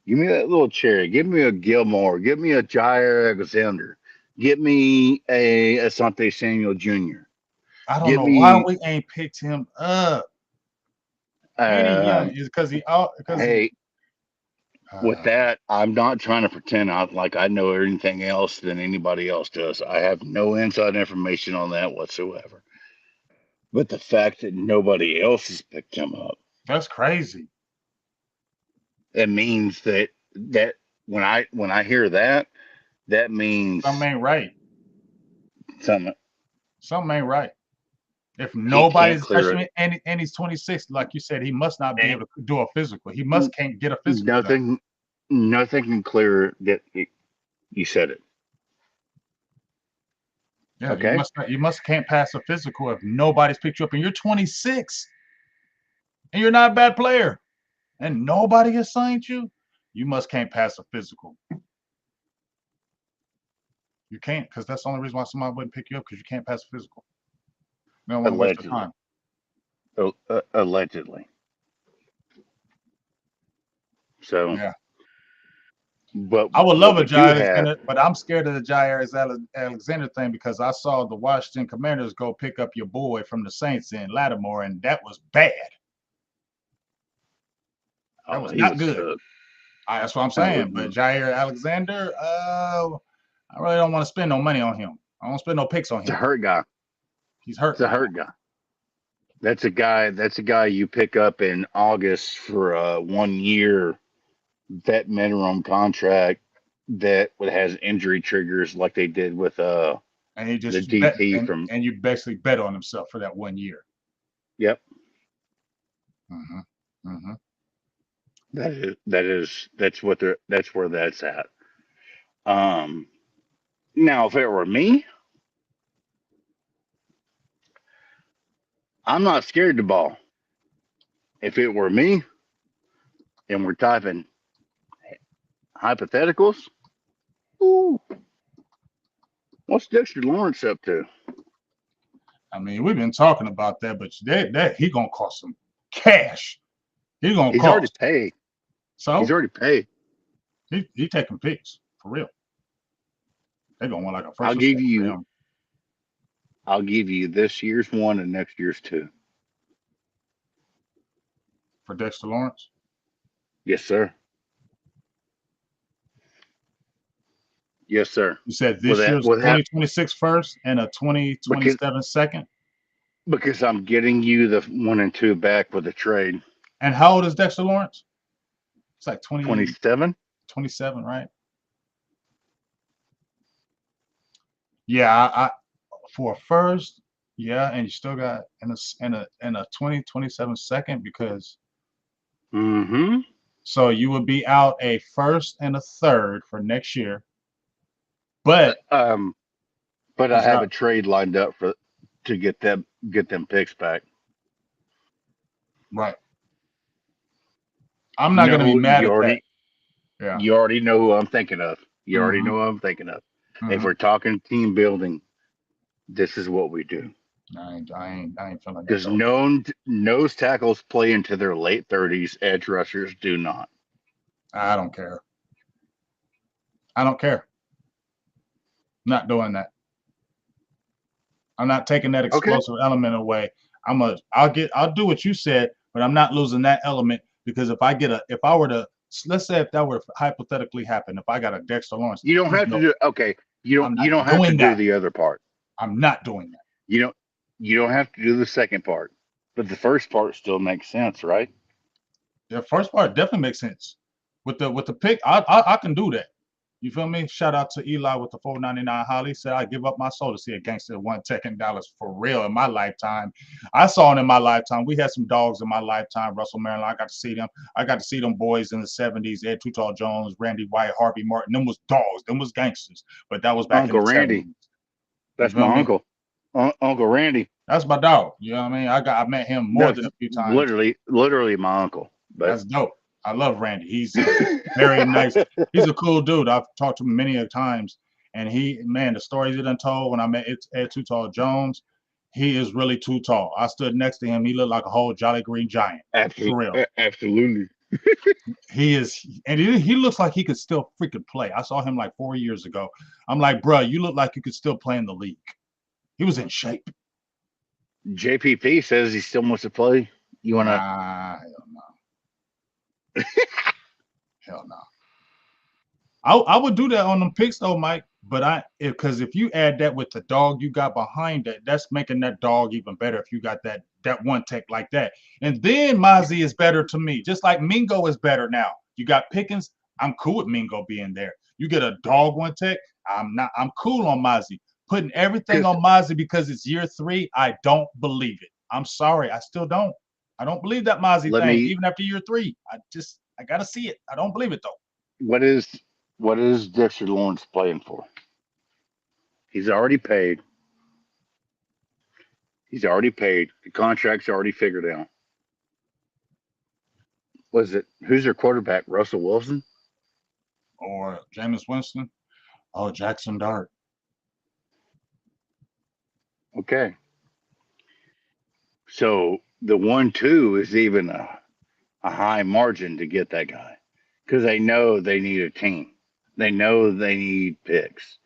Give me that little cherry. Give me a Gilmore. Give me a Jair Alexander. Get me a Asante Samuel Jr. I don't Get know why me we ain't picked him up. Any young um is because he. hey, with that, I'm not trying to pretend like I know anything else than anybody else does. I have no inside information on that whatsoever. But the fact that nobody else has picked him up, That's crazy. it means that when I hear that, that means Something ain't right. something. Something ain't right. If He can't nobody's clear touching it. me, and he's 26, like you said, he must not be And able to do a physical. He must can't get a physical done. nothing can clear that. You said it. Yeah, Okay. you must can't pass a physical if nobody's picked you up, and you're 26, and you're not a bad player, and nobody has signed you. You must can't pass a physical. You can't, because that's the only reason why somebody wouldn't pick you up, because you can't pass a physical. They don't want to waste their Allegedly. time. Allegedly. So, Yeah. but I would what love a we do Jai have, Alexander, but I'm scared of the Jair Alexander thing because I saw the Washington Commanders go pick up your boy from the Saints in Lattimore, and that was bad. That was he not was good. cooked. That's what I'm That was saying. But Jair Alexander, I really don't want to spend no money on him. I don't spend no picks on it's a him. hurt guy. He's hurt It's a right hurt now. guy. That's a guy. That's a guy you pick up in August for a 1 year vet minimum contract that has injury triggers like they did with And he the just bet, DT from. and you basically bet on himself for that 1 year. Yep. Mm-hmm. Mm-hmm. That's what they're that's where that's at. Now if it were me, I'm not scared to ball. If it were me and we're typing hypotheticals, ooh, what's Dexter Lawrence up to? I mean, we've been talking about that, but that he gonna cost some cash. He gonna He's already cost. paid. He's So already paid. he taking picks for real. They gonna want like a I'll first or give second for you him I'll give you this year's one and next year's two. for Dexter Lawrence. Yes, sir. Yes, sir. You said With this that, year's with that, 2026 first and a because 2027 second. because I'm getting you the one and two back with a trade. And how old is Dexter Lawrence? It's like 20, 27. 27, right? Yeah, I for a first, yeah, and you still got in a 2027 second because Mm-hmm. so you would be out a first and a third for next year, but Um, but I he's have got a trade lined up for to get them picks back. right. I'm You not know gonna be who mad at that. Yeah. you already know who I'm thinking of. You already Mm-hmm. know who I'm thinking of. If Mm-hmm. we're talking team building, this is what we do. I ain't feeling that Because though. known nose tackles play into their late 30s, edge rushers do not. I don't care. I don't care. Not doing that. I'm not taking that Okay. explosive element away. I'll do what you said, but I'm not losing that element because if I were to, let's say if that were to hypothetically happen, if I got a Dexter Lawrence, You don't there's have to no, do okay. I'm You not don't have to doing do that. the other part. I'm not doing that. You don't you don't have to do the second part. But the first part still makes sense, right? The first part definitely makes sense. With the pick, I can do that. You feel me? Shout out to Eli with the 499 Holly. Said I give up my soul to see a gangster one tech in Dallas for real in my lifetime. I saw it in my lifetime. We had some dogs in my lifetime. Russell Maryland. I got to see them. I got to see them boys in the 70s. Ed Too Tall Jones, Randy White, Harvey Martin. Them was dogs. Them was gangsters. But that was back in Uncle the Randy. 70s. You That's feel my me? uncle. Uncle Randy. That's my dog. You know what I mean? I met him more than That's a few times. literally my uncle. But That's dope. I love Randy. He's a very nice. He's a cool dude. I've talked to him many a times, and man, the stories he done told when I met Ed Too Tall Jones, he is really too tall. I stood next to him. He looked like a whole Jolly Green Giant for real. Absolutely. He is, and he looks like he could still freaking play. I saw him like 4 years ago. I'm like, bro, you look like you could still play in the league. He was in shape. JPP says he still wants to play. You want to? Nah, hell no, hell no. I would do that on them picks though, Mike. But because if you add that with the dog you got behind that, that's making that dog even better. If you got that one tech like that, and then Mozzie is better to me, just like Mingo is better now. You got Pickens. I'm cool with Mingo being there. You get a dog one tech. I'm not. I'm cool on Mozzie. Putting everything Because on Mozzie because it's year 3. I don't believe it. I'm sorry. I still don't. I don't believe that Mozzie let thing me. even after year 3. I gotta see it. I don't believe it though. What is what is Dexter Lawrence playing for? He's already paid. He's already paid. The contract's already figured out. Was it who's their quarterback? Russell Wilson. Or Jameis Winston. Oh, Jackson Dart. Okay. So the 1-2 is even a high margin to get that guy because they know they need a team. They know they need picks.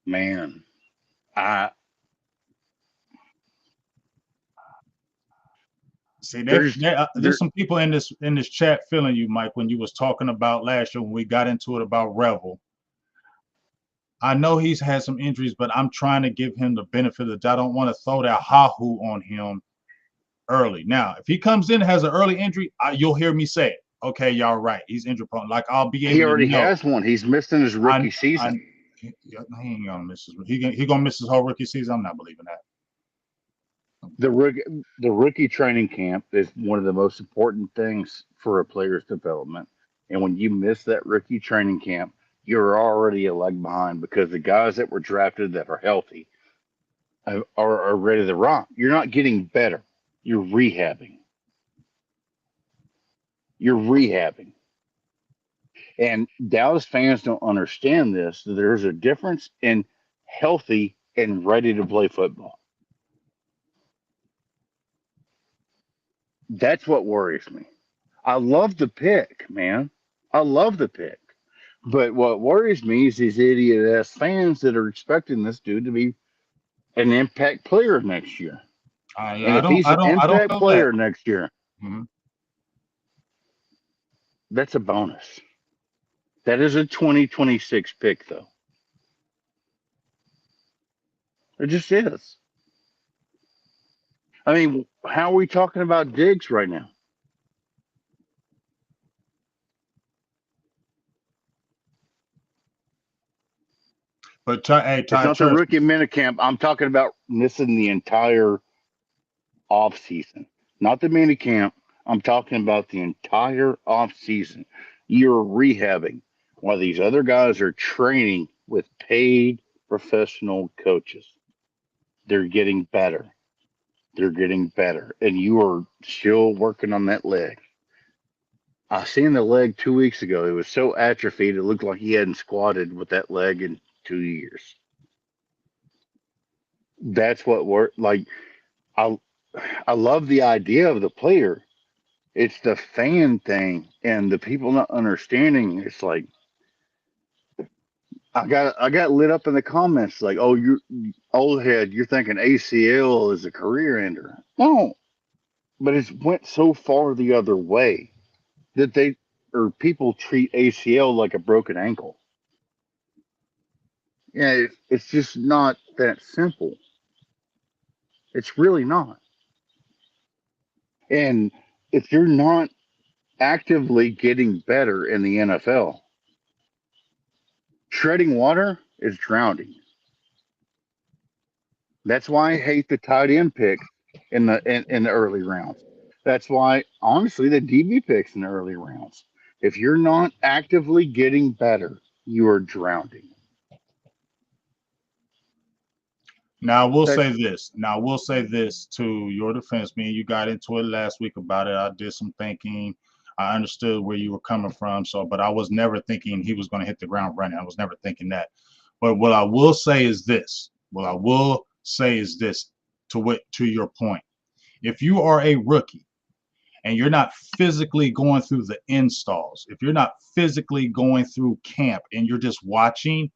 Man, I See, there's there's there some people in this chat feeling you, Mike, when you was talking about last year when we got into it about Revel. I know he's had some injuries, but I'm trying to give him the benefit of the doubt. I don't want to throw that ha-hoo on him early. Now, if he comes in and has an early injury, you'll hear me say it. Okay, y'all right. He's injury prone. Like I'll be he able to already know. has one. He's missing his I rookie I season. he ain't gonna miss his he gonna miss his whole rookie season. I'm not believing that. The rookie the rookie training camp is one of the most important things for a player's development. And when you miss that rookie training camp, you're already a leg behind because the guys that were drafted that are healthy are ready to rock. You're not getting better. You're rehabbing. You're rehabbing. And Dallas fans don't understand this. There's a difference in healthy and ready to play football. That's what worries me. I love the pick, man. I love the pick. But what worries me is these idiot ass fans that are expecting this dude to be an impact player next year. And I if he's an I don't impact feel that. player next year, Mm-hmm. that's a bonus. That is a 2026 pick, though. It just is. I mean, how are we talking about Diggs right now? But hey, It's Todd not the Church. rookie minicamp. I'm talking about missing the entire off season, not the minicamp. I'm talking about the entire off season. You're rehabbing while these other guys are training with paid professional coaches. They're getting better. They're getting better, and you are still working on that leg. I seen the leg 2 weeks ago. It was so atrophied, it looked like he hadn't squatted with that leg in 2 years. That's what we're like. I I love the idea of the player. It's the fan thing and the people not understanding. It's like I got lit up in the comments like, oh, you old head, you're thinking ACL is a career ender. No, but it's went so far the other way that they or people treat ACL like a broken ankle. Yeah, it's just not that simple. It's really not. And if you're not actively getting better in the NFL, treading water is drowning. That's why I hate the tight end picks in the early rounds. That's why, honestly, the DB picks in the early rounds. If you're not actively getting better, you are drowning. Now I will say That's this. Now I will say this to your defense. Me and you got into it last week about it. I did some thinking. I understood where you were coming from. So, but I was never thinking he was going to hit the ground running. I was never thinking that. But what I will say is this. What I will say is this. To your point, if you are a rookie and you're not physically going through the installs, if you're not physically going through camp and you're just watching,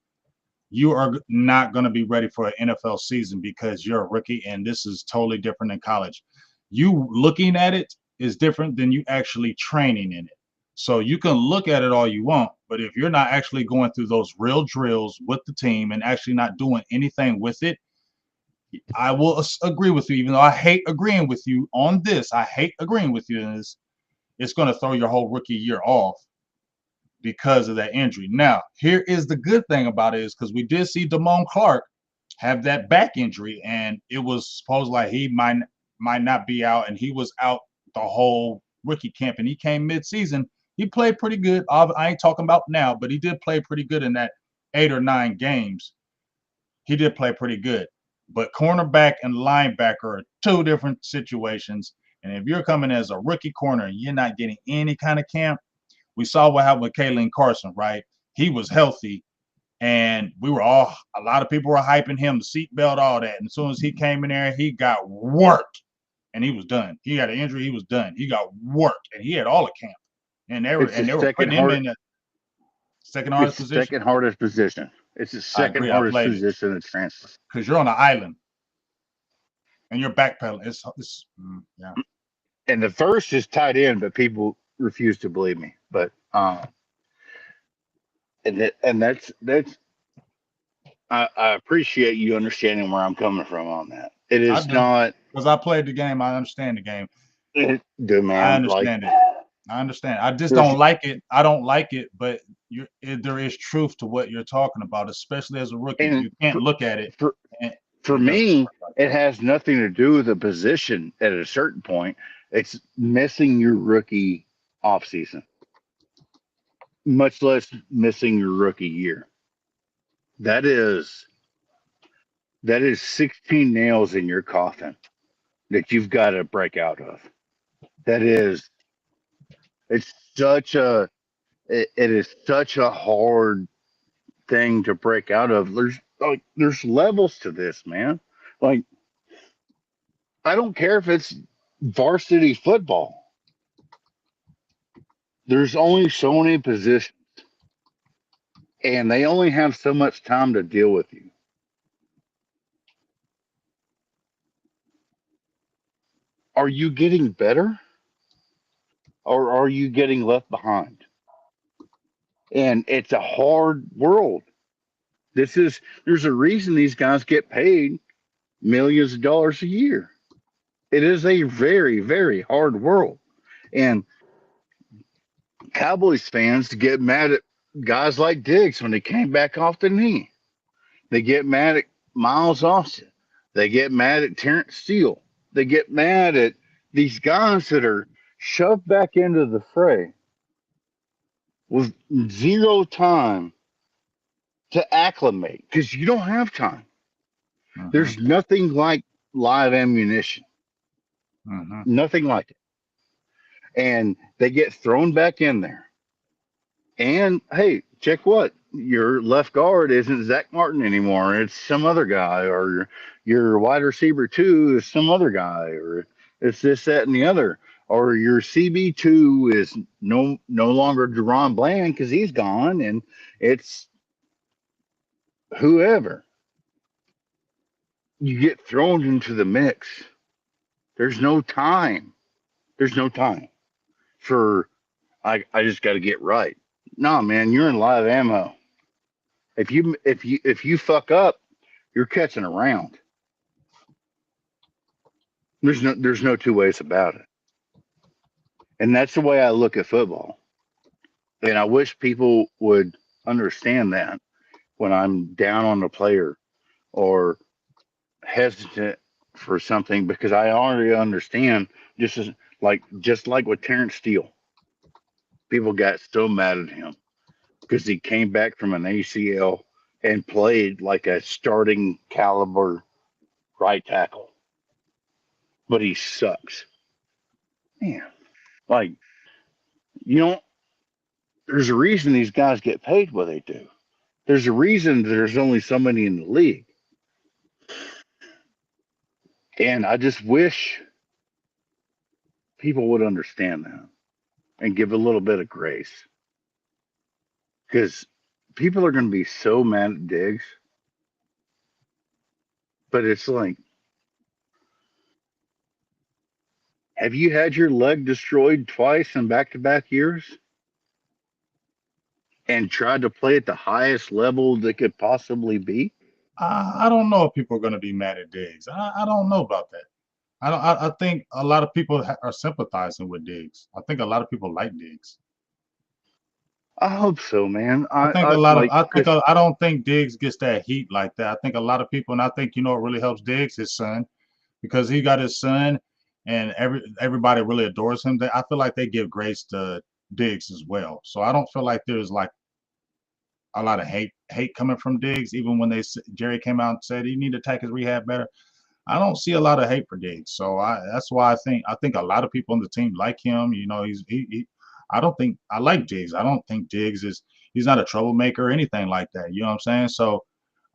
you are not going to be ready for an NFL season because you're a rookie and this is totally different than college. You looking at it is different than you actually training in it. So you can look at it all you want, but if you're not actually going through those real drills with the team and actually not doing anything with it, I will agree with you, even though I hate agreeing with you on this. I hate agreeing with you in this. It's going to throw your whole rookie year off because of that injury. Now, here is the good thing about it is because we did see Damone Clark have that back injury, and it was supposed like he might not be out, and he was out the whole rookie camp, and he came mid-season. He played pretty good. I ain't talking about now, but he did play pretty good in that 8 or 9 games. He did play pretty good. But cornerback and linebacker are two different situations. And if you're coming as a rookie corner and you're not getting any kind of camp, we saw what happened with Kalen Carson, right? He was healthy And a lot of people were hyping him, the seatbelt, all that. And as soon as he came in there, he got worked, and he was done. He had an injury, he was done. He got worked, and he had all the camp, and they It's the were second putting him hard. in the second hardest It's the position. second hardest position. It's the I second agree. I hardest played it position to transfer. because you're on an island and you're backpedaling. Yeah. And the first is tight end, but people refuse to believe me. But that's I appreciate you understanding where I'm coming from on that. It I is do not, because I played the game. I understand the game. dude, I man. Like understand it. I understand. I just there's don't like it. I don't like it, but there is truth to what you're talking about, especially as a rookie. and You can't look at it for and for it doesn't me, work like it that. has nothing to do with the position at a certain point. It's missing your rookie offseason, much less missing your rookie year. That is that is 16 nails in your coffin that you've got to break out of. That is it's such a it is such a hard thing to break out of. There's levels to this, man. Like I don't care if it's varsity football. There's only so many positions, and they only have so much time to deal with you. Are you getting better, or are you getting left behind? And it's a hard world. There's a reason these guys get paid millions of dollars a year. It is a very, very hard world. And Cowboys fans get mad at guys like Diggs when they came back off the knee. They get mad at Miles Austin. They get mad at Terrence Steele. They get mad at these guys that are shoved back into the fray with zero time to acclimate because you don't have time. Mm-hmm. There's nothing like live ammunition, Mm-hmm. nothing like it. And they get thrown back in there. And hey, check what? Your left guard isn't Zach Martin anymore. It's some other guy, or your wide receiver two is some other guy, or it's this, that, and the other. Or your CB2 is no longer Deron Bland because he's gone, and it's whoever. You get thrown into the mix. There's no time. There's no time for I just got to get right. Nah, man, you're in live ammo. If you fuck up, you're catching a round. There's no two ways about it. And that's the way I look at football. And I wish people would understand that when I'm down on the player or hesitant for something because I already understand just like with Terrence Steele. People got so mad at him because he came back from an ACL and played like a starting caliber right tackle. But he sucks. Man. Like, you know, there's a reason these guys get paid what they do. There's a reason there's only so many in the league. And I just wish people would understand that and give a little bit of grace. Because people are going to be so mad at Diggs. But it's like, have you had your leg destroyed twice in back to back years and tried to play at the highest level that could possibly be? I don't know if people are going to be mad at Diggs. I don't know about that. I don't. I think a lot of people are sympathizing with Diggs. I think a lot of people like Diggs. I hope so, man. I think a I lot of. like, I think. because I don't think Diggs gets that heat like that. I think a lot of people, and I think what really helps Diggs, his son, because he got his son, and everybody really adores him. I feel like they give grace to Diggs as well. So I don't feel like there's like a lot of hate coming from Diggs. Even when Jerry came out and said he need to take his rehab better, I don't see a lot of hate for Diggs. So that's why I think a lot of people on the team like him. He's he I don't think I like Diggs. I don't think Diggs is he's not a troublemaker or anything like that. You know what I'm saying? So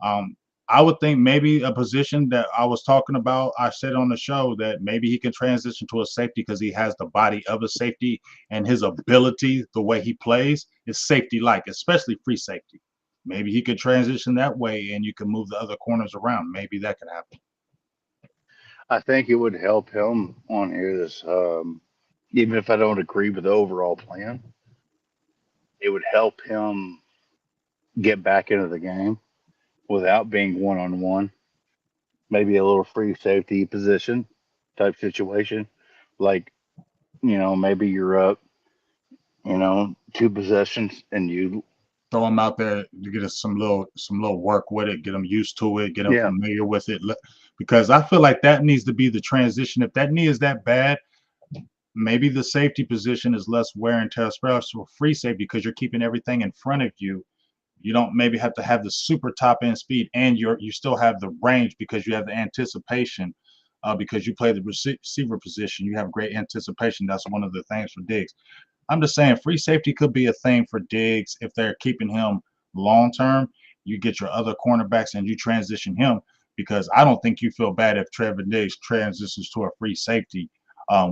um, I would think maybe a position that I was talking about, I said on the show that maybe he can transition to a safety because he has the body of a safety and his ability, the way he plays, is safety like, especially free safety. Maybe he could transition that way and you can move the other corners around. Maybe that could happen. I think it would help him on here. Even if I don't agree with the overall plan, it would help him get back into the game without being one on one. Maybe a little free safety position type situation. Like, maybe you're up, two possessions and you, Throw him out there to get us some little work with it, get him used to it, get him yeah, familiar with it. Because I feel like that needs to be the transition. If that knee is that bad, maybe the safety position is less wear and tear, especially for free safety, because you're keeping everything in front of you. You don't maybe have to have the super top end speed, and you still have the range because you have the anticipation. Because you play the receiver position, you have great anticipation. That's one of the things for Diggs. I'm just saying free safety could be a thing for Diggs if they're keeping him long term. You get your other cornerbacks and you transition him because I don't think you feel bad if Trevor Diggs transitions to a free safety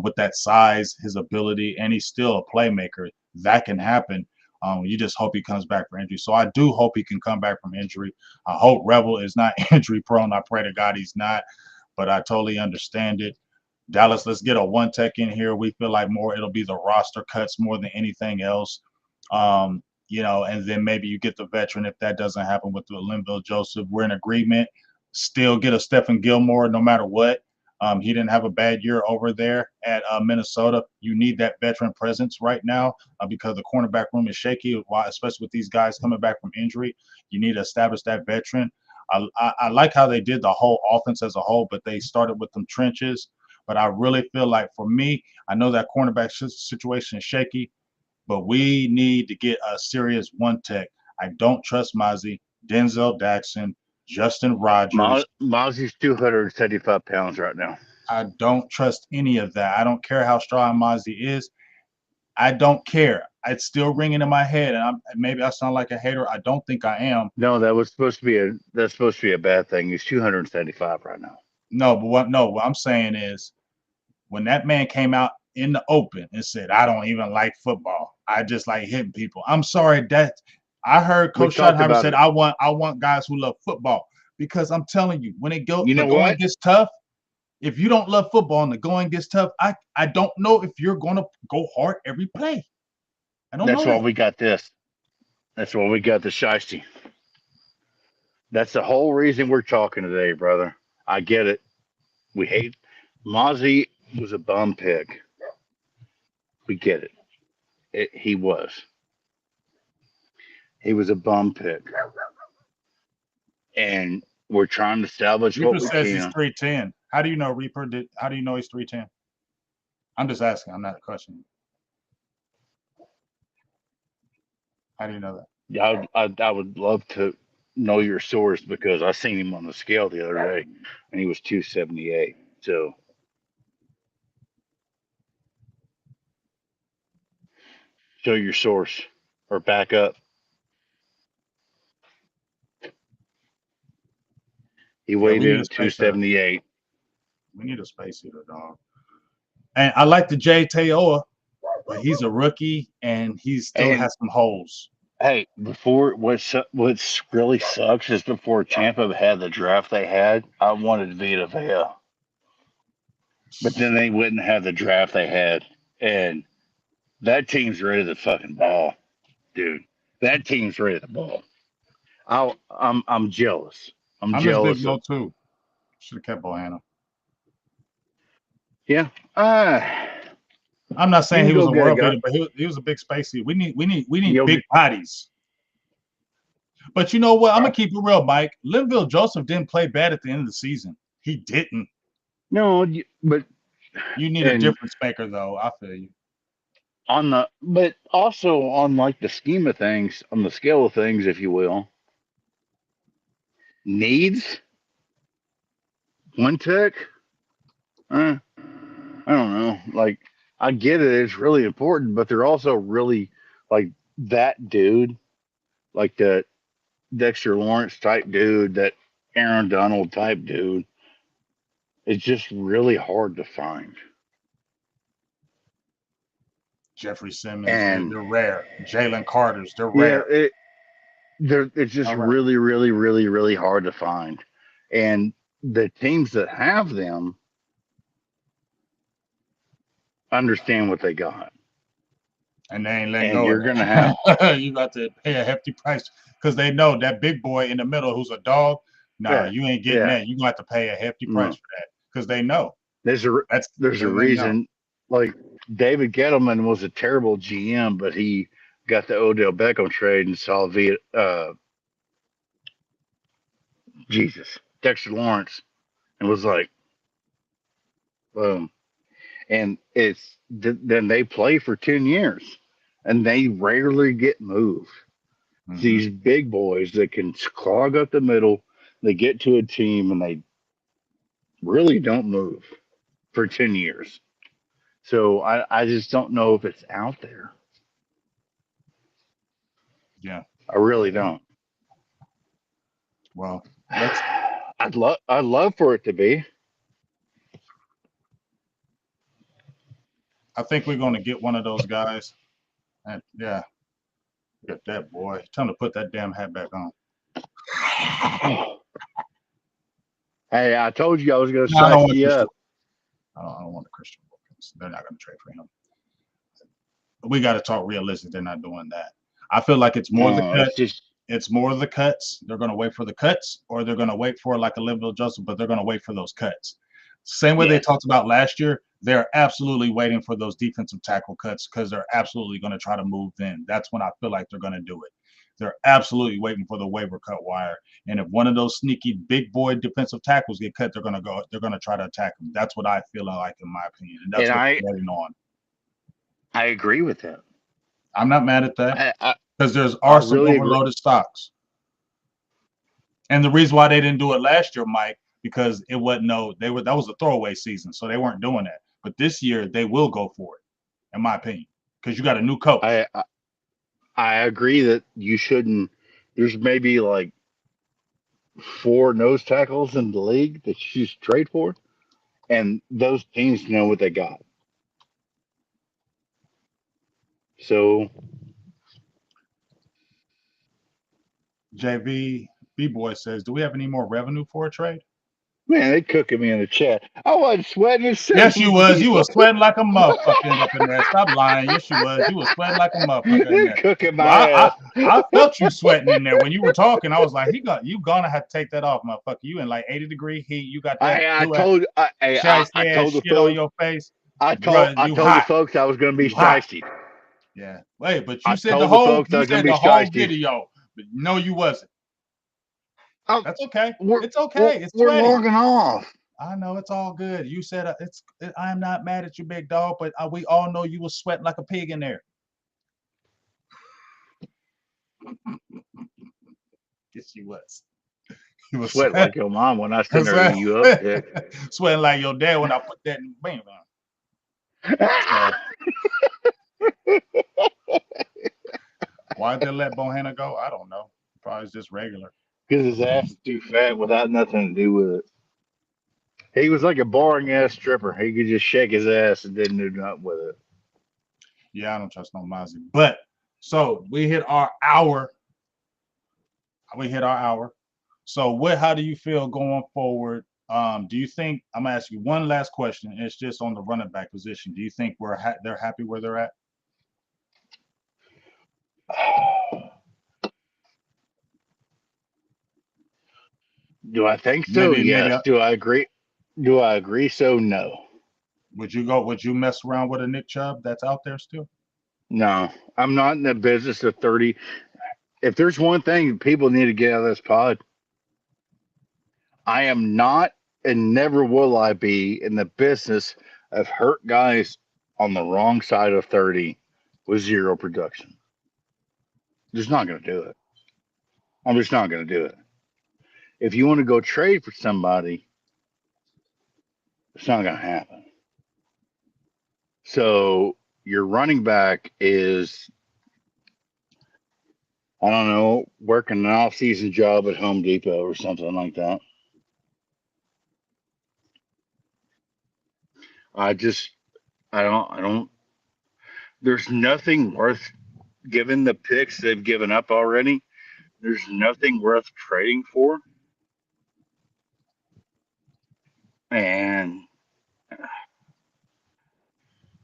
with that size, his ability, and he's still a playmaker. That can happen. You just hope he comes back for injury. So I do hope he can come back from injury. I hope Rebel is not injury prone. I pray to God he's not, but I totally understand it. Dallas, let's get a one tech in here. We feel like more it'll be the roster cuts more than anything else. And then maybe you get the veteran if that doesn't happen with the Linville Joseph. We're in agreement. Still get a Stephen Gilmore no matter what. He didn't have a bad year over there at Minnesota. You need that veteran presence right now because the cornerback room is shaky, especially with these guys coming back from injury. You need to establish that veteran. I like how they did the whole offense as a whole, but they started with them trenches. But I really feel like for me, I know that cornerback situation is shaky, but we need to get a serious one tech. I don't trust Mozzie, Denzel Jackson, Justin Rogers. Mozzie's 275 pounds right now. I don't trust any of that. I don't care how strong Mozzie is. I don't care. It's still ringing in my head, and maybe I sound like a hater. I don't think I am. No, that's supposed to be a bad thing. He's 275 right now. No, but what I'm saying is when that man came out in the open and said, I don't even like football. I just like hitting people. I'm sorry that I heard We Coach talked Schottenheimer about said, it. I want guys who love football. Because I'm telling you, when You the know going what? gets tough, if you don't love football and the going gets tough, I don't know if you're gonna go hard every play. I don't That's know why that. we got this. That's why we got the shiesty. That's the whole reason we're talking today, brother. I get it. We hate Mozzie was a bum pick. We get He was. He was a bum pick. And we're trying to establish what Reaper we says he's can. 310. How do you know Reaper did how do you know he's 310? I'm just asking, I'm not questioning. How do you know that? I would love to know your source because I seen him on the scale the other day and he was 278. So show your source or back up. He Yeah, weighed we in need a at spacer. 278. We need a space heater, dog. And I like the Jay Teoa, but he's a rookie and he still And has some holes. hey, before what's really sucks is before Tampa had the draft they had, I wanted Vita Vea, but then they wouldn't have the draft they had, and that team's ready to fucking ball, dude. That team's ready to ball. I'm jealous. I'm I miss Big jealous of Mo too. Should have kept Bohanna. yeah. I'm not You saying can he was go a get a world guy. beater, but he was a big spacey. We need You'll big bodies. But you know what? I'm gonna keep it real, Mike. Linville Joseph didn't play bad at the end of the season. He didn't. no, but You need a and difference maker, though. I feel you. but also on like the scheme of things, on the scale of things, if you will, needs one tech. I don't know. Like I get it. It's really important, but they're also really like that dude, like the Dexter Lawrence type dude, that Aaron Donald type dude. It's just really hard to find. Jeffrey Simmons, And they're rare. Jalen Carter's, they're yeah, rare. it's just All right. really, really, really, really hard to find. And the teams that have them understand what they got. And they ain't letting And go of you're going to have, that. You got to pay a hefty price because they know that big boy in the middle who's a dog. Nah, yeah, you ain't getting yeah. that. You got to pay a hefty price Mm. for that because they know There's a, that's there's a they know. reason. Like David Gettleman was a terrible GM, but he got the Odell Beckham trade and saw Jesus, Dexter Lawrence, and was like, boom. And then they play for 10 years and they rarely get moved. Mm-hmm. These big boys that can clog up the middle, they get to a team and they really don't move for 10 years. So I just don't know if it's out there. Yeah. I really don't. Well, let's. I'd love for it to be. I think we're going to get one of those guys. And yeah, get that boy. Tell him to put that damn hat back on. Hey, I told you I was going to No, I don't spice want you Christian. up. I don't want the Christian Wilkins. They're not going to trade for him. We got to talk realistic. They're not doing that. I feel like it's more the No, cut. it's just It's more the cuts. They're going to wait for the cuts, or they're going to wait for like a liberal adjustment, but they're going to wait for those cuts. Same way they yeah. talked about last year. They're absolutely waiting for those defensive tackle cuts because they're absolutely going to try to move in. That's when I feel like they're going to do it. They're absolutely waiting for the waiver cut wire. And if one of those sneaky big boy defensive tackles get cut, they're going to go. They're going to try to attack them. That's what I feel like, in my opinion, and that's And what I they're waiting on. I agree with that. I'm not mad at that I I, because there's I are some really agree. overloaded stocks. And the reason why they didn't do it last year, Mike, because it wasn't that was a throwaway season, so they weren't doing that. But this year they will go for it, in my opinion, because you got a new coach. I I agree that you shouldn't. There's maybe like four nose tackles in the league that you should trade for, and those teams know what they got. So JV B boy says, "Do we have any more revenue for a trade?" man, they cooking me in the chat. I wasn't sweating at Yes, you was. You was diesel. sweating like a motherfucker up in there. Stop lying. Yes, you was. You was sweating like a motherfucker in They're there. cooking Well, my ass. I felt you sweating in there when you were talking. I was like, you gonna have to take that off, motherfucker. You in like 80-degree heat. You got that I blue ass, told I shiesty ass told the shit on folks your face, I bro. You told the hot. folks I was going to be You hot. shysty. Yeah. Wait, but I told the folks I you was going said to be the whole shysty. video. But no, you wasn't. Oh, That's okay. we're It's okay. It's we're ready. logging off. I know it's all good. You said I'm not mad at you, big dog, but we all know you was sweating like a pig in there. Yes, you was. You was Sweat like your mom when I send her sweating, you up pic. sweating like your dad when I put that in bam. So why'd they let Bohanna go? I don't know. Probably just regular. Because his ass is too fat without nothing to do with it. He was like a boring ass stripper. He could just shake his ass and didn't do nothing with it. Yeah, I don't trust no Mozzie. But so we hit our hour. We hit our hour. So how do you feel going forward? Do you think I'm gonna ask you one last question? It's just on the running back position. Do you think they're happy where they're at? Do I think so? Maybe Yes. Do I agree? Do I agree so? No. would you mess around with a Nick Chubb that's out there still? No. I'm not in the business of 30. If there's one thing people need to get out of this pod, I am not and never will I be in the business of hurt guys on the wrong side of 30 with zero production. Just not going to do it. I'm just not going to do it. If you want to go trade for somebody, it's not going to happen. So your running back is, I don't know, working an off-season job at Home Depot or something like that. I just, I don't. There's nothing worth, given the picks they've given up already. There's nothing worth trading for, and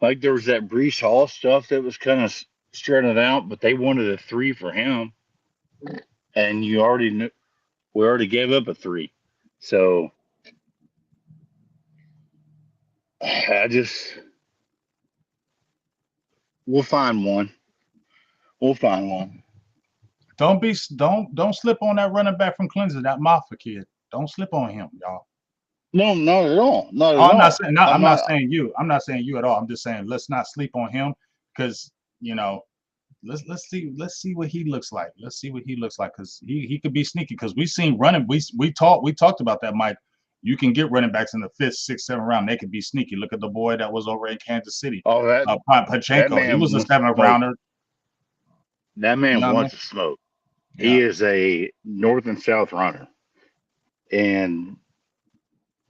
like there was that Brees Hall stuff that was kind of strutting out, but they wanted a 3 for him, and you already knew we already gave up a 3. So I just, we'll find one. We'll find one. Don't slip on that running back from Clemson, that Mafia kid. Don't slip on him, y'all. No, not at all. Not Oh, at I'm not all. saying no, I'm I'm not not. saying you. I'm not saying you at all. I'm just saying let's not sleep on him because you know let's see what he looks like. Let's see what he looks like because he could be sneaky because we've seen running. We talked about that, Mike. You can get running backs in the fifth, sixth, seventh round. They could be sneaky. Look at the boy that was over in Kansas City, Oh, that Pachenko. He man was a wants to seventh smoke. rounder. That You man know what I mean? wants to smoke. He Yeah. is a north and south runner, and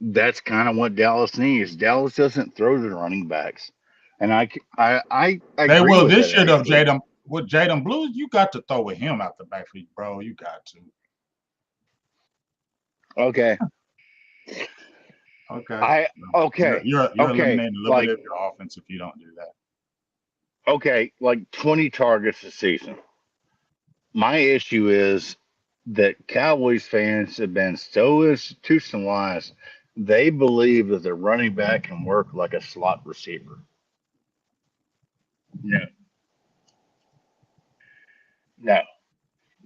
that's kind of what Dallas needs. Dallas doesn't throw to running backs, and I They agree will with this that year though, actually. Jadam. With Jadam Blues, you got to throw with him out the backfield, bro. You got to. Okay, Okay. I You're okay, you're you're okay, eliminating a little bit like of your offense if you don't do that. okay, like 20 targets a season. My issue is that Cowboys fans have been so institutionalized, they believe that the running back can work like a slot receiver. No, no,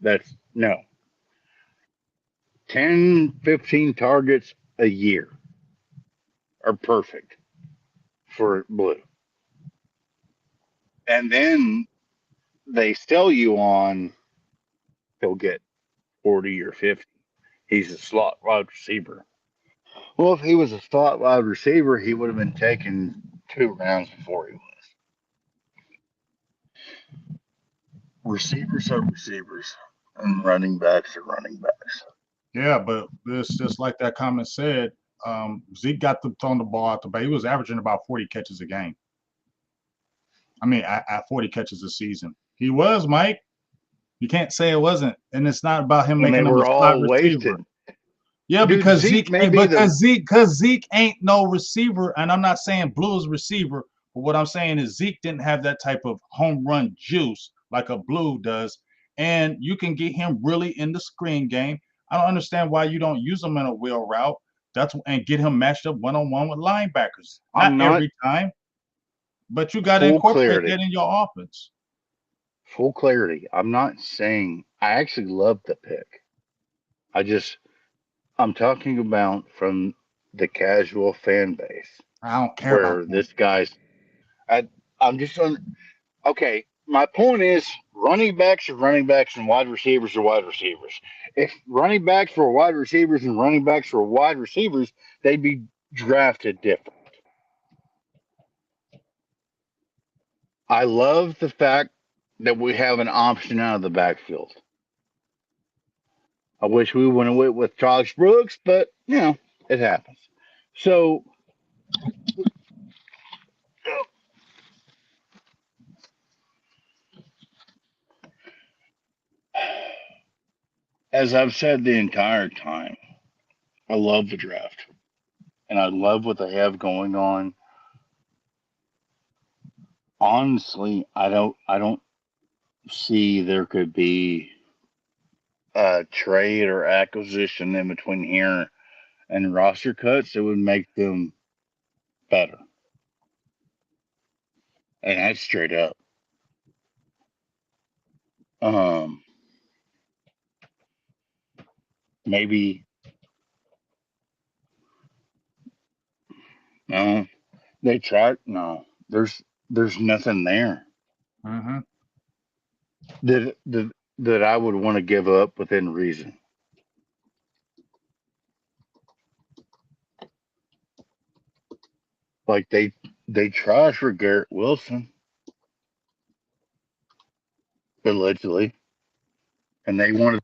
that's no. 10, 15 targets a year are perfect for Blue. And then they sell you on he'll get 40 or 50. He's a slot wide receiver. Well, if he was a slot wide receiver, he would have been taken 2 rounds before he was. Receivers are receivers, and running backs are running backs. Yeah, but it's just like that comment said. Zeke got the throwing the ball out the back. He was averaging about 40 catches a game. I mean, at 40 catches a season. He was, Mike. You can't say it wasn't. And it's not about him When they making him a were slot all receiver. wasted. Yeah, Dude, because Zeke may be the Zeke ain't no receiver, and I'm not saying Blue is receiver, but what I'm saying is Zeke didn't have that type of home run juice like a Blue does, and you can get him really in the screen game. I don't understand why you don't use him in a wheel route. And get him matched up one on one with linebackers. Not I'm not every time, but you got to full incorporate that clarity. in your offense. Full clarity. I'm not saying I actually love the pick. I just I'm talking about from the casual fan base I don't care about where that. this guy's I I'm just on okay. My point is running backs are running backs and wide receivers are wide receivers. If running backs were wide receivers and running backs were wide receivers, they'd be drafted different. I love the fact that we have an option out of the backfield. I wish we would have went with Josh Brooks, but it happens. So as I've said the entire time, I love the draft and I love what they have going on. Honestly, I don't see there could be a trade or acquisition in between here and roster cuts that would make them better. And that's straight up. Um, maybe no, they tried. No, there's nothing there Mm-hmm. that I would want to give up within reason. Like They tried for Garrett Wilson, allegedly, and they wanted.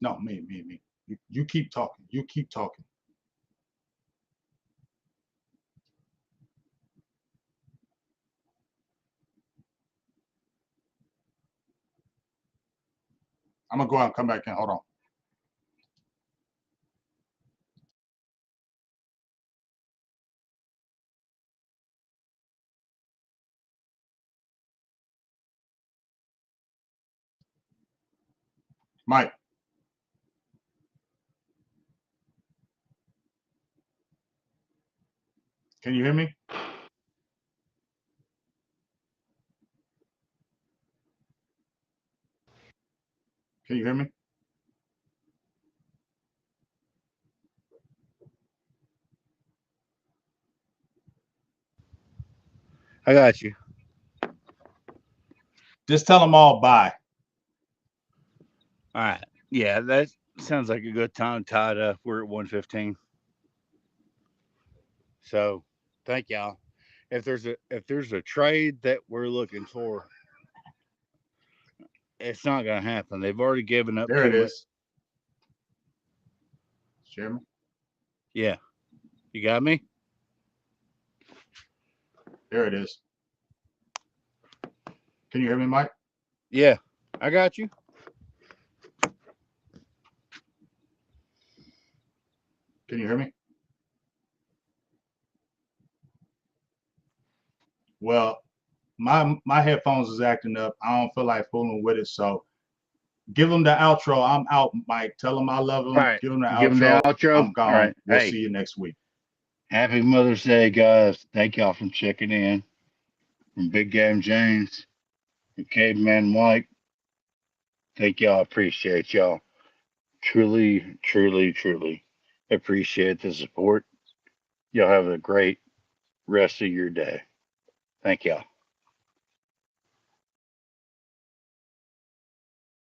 No, me. You keep talking. You keep talking. I'm gonna go out and come back in. Hold on. Mike, can you hear me? Can you hear me? I got you. Just tell them all bye. All right. Yeah, that sounds like a good time tied up. We're at 1:15. So thank y'all. If there's a trade that we're looking for, it's not gonna happen. They've already given up There too it much. is. Hear me? Yeah. You got me? There it is. Can you hear me, Mike? Yeah. I got you. Can you hear me? Well, my headphones is acting up. I don't feel like fooling with it. So give them the outro. I'm out, Mike. Tell them I love All them. right. Give them the Give them the outro. outro. I'm All gone. right. We'll Hey, see you next week. happy Mother's Day, guys. Thank y'all for checking in. From Big Game James and Caveman Mike. Thank y'all. Appreciate y'all. Truly, truly, truly appreciate the support. Y'all have a great rest of your day. Thank y'all.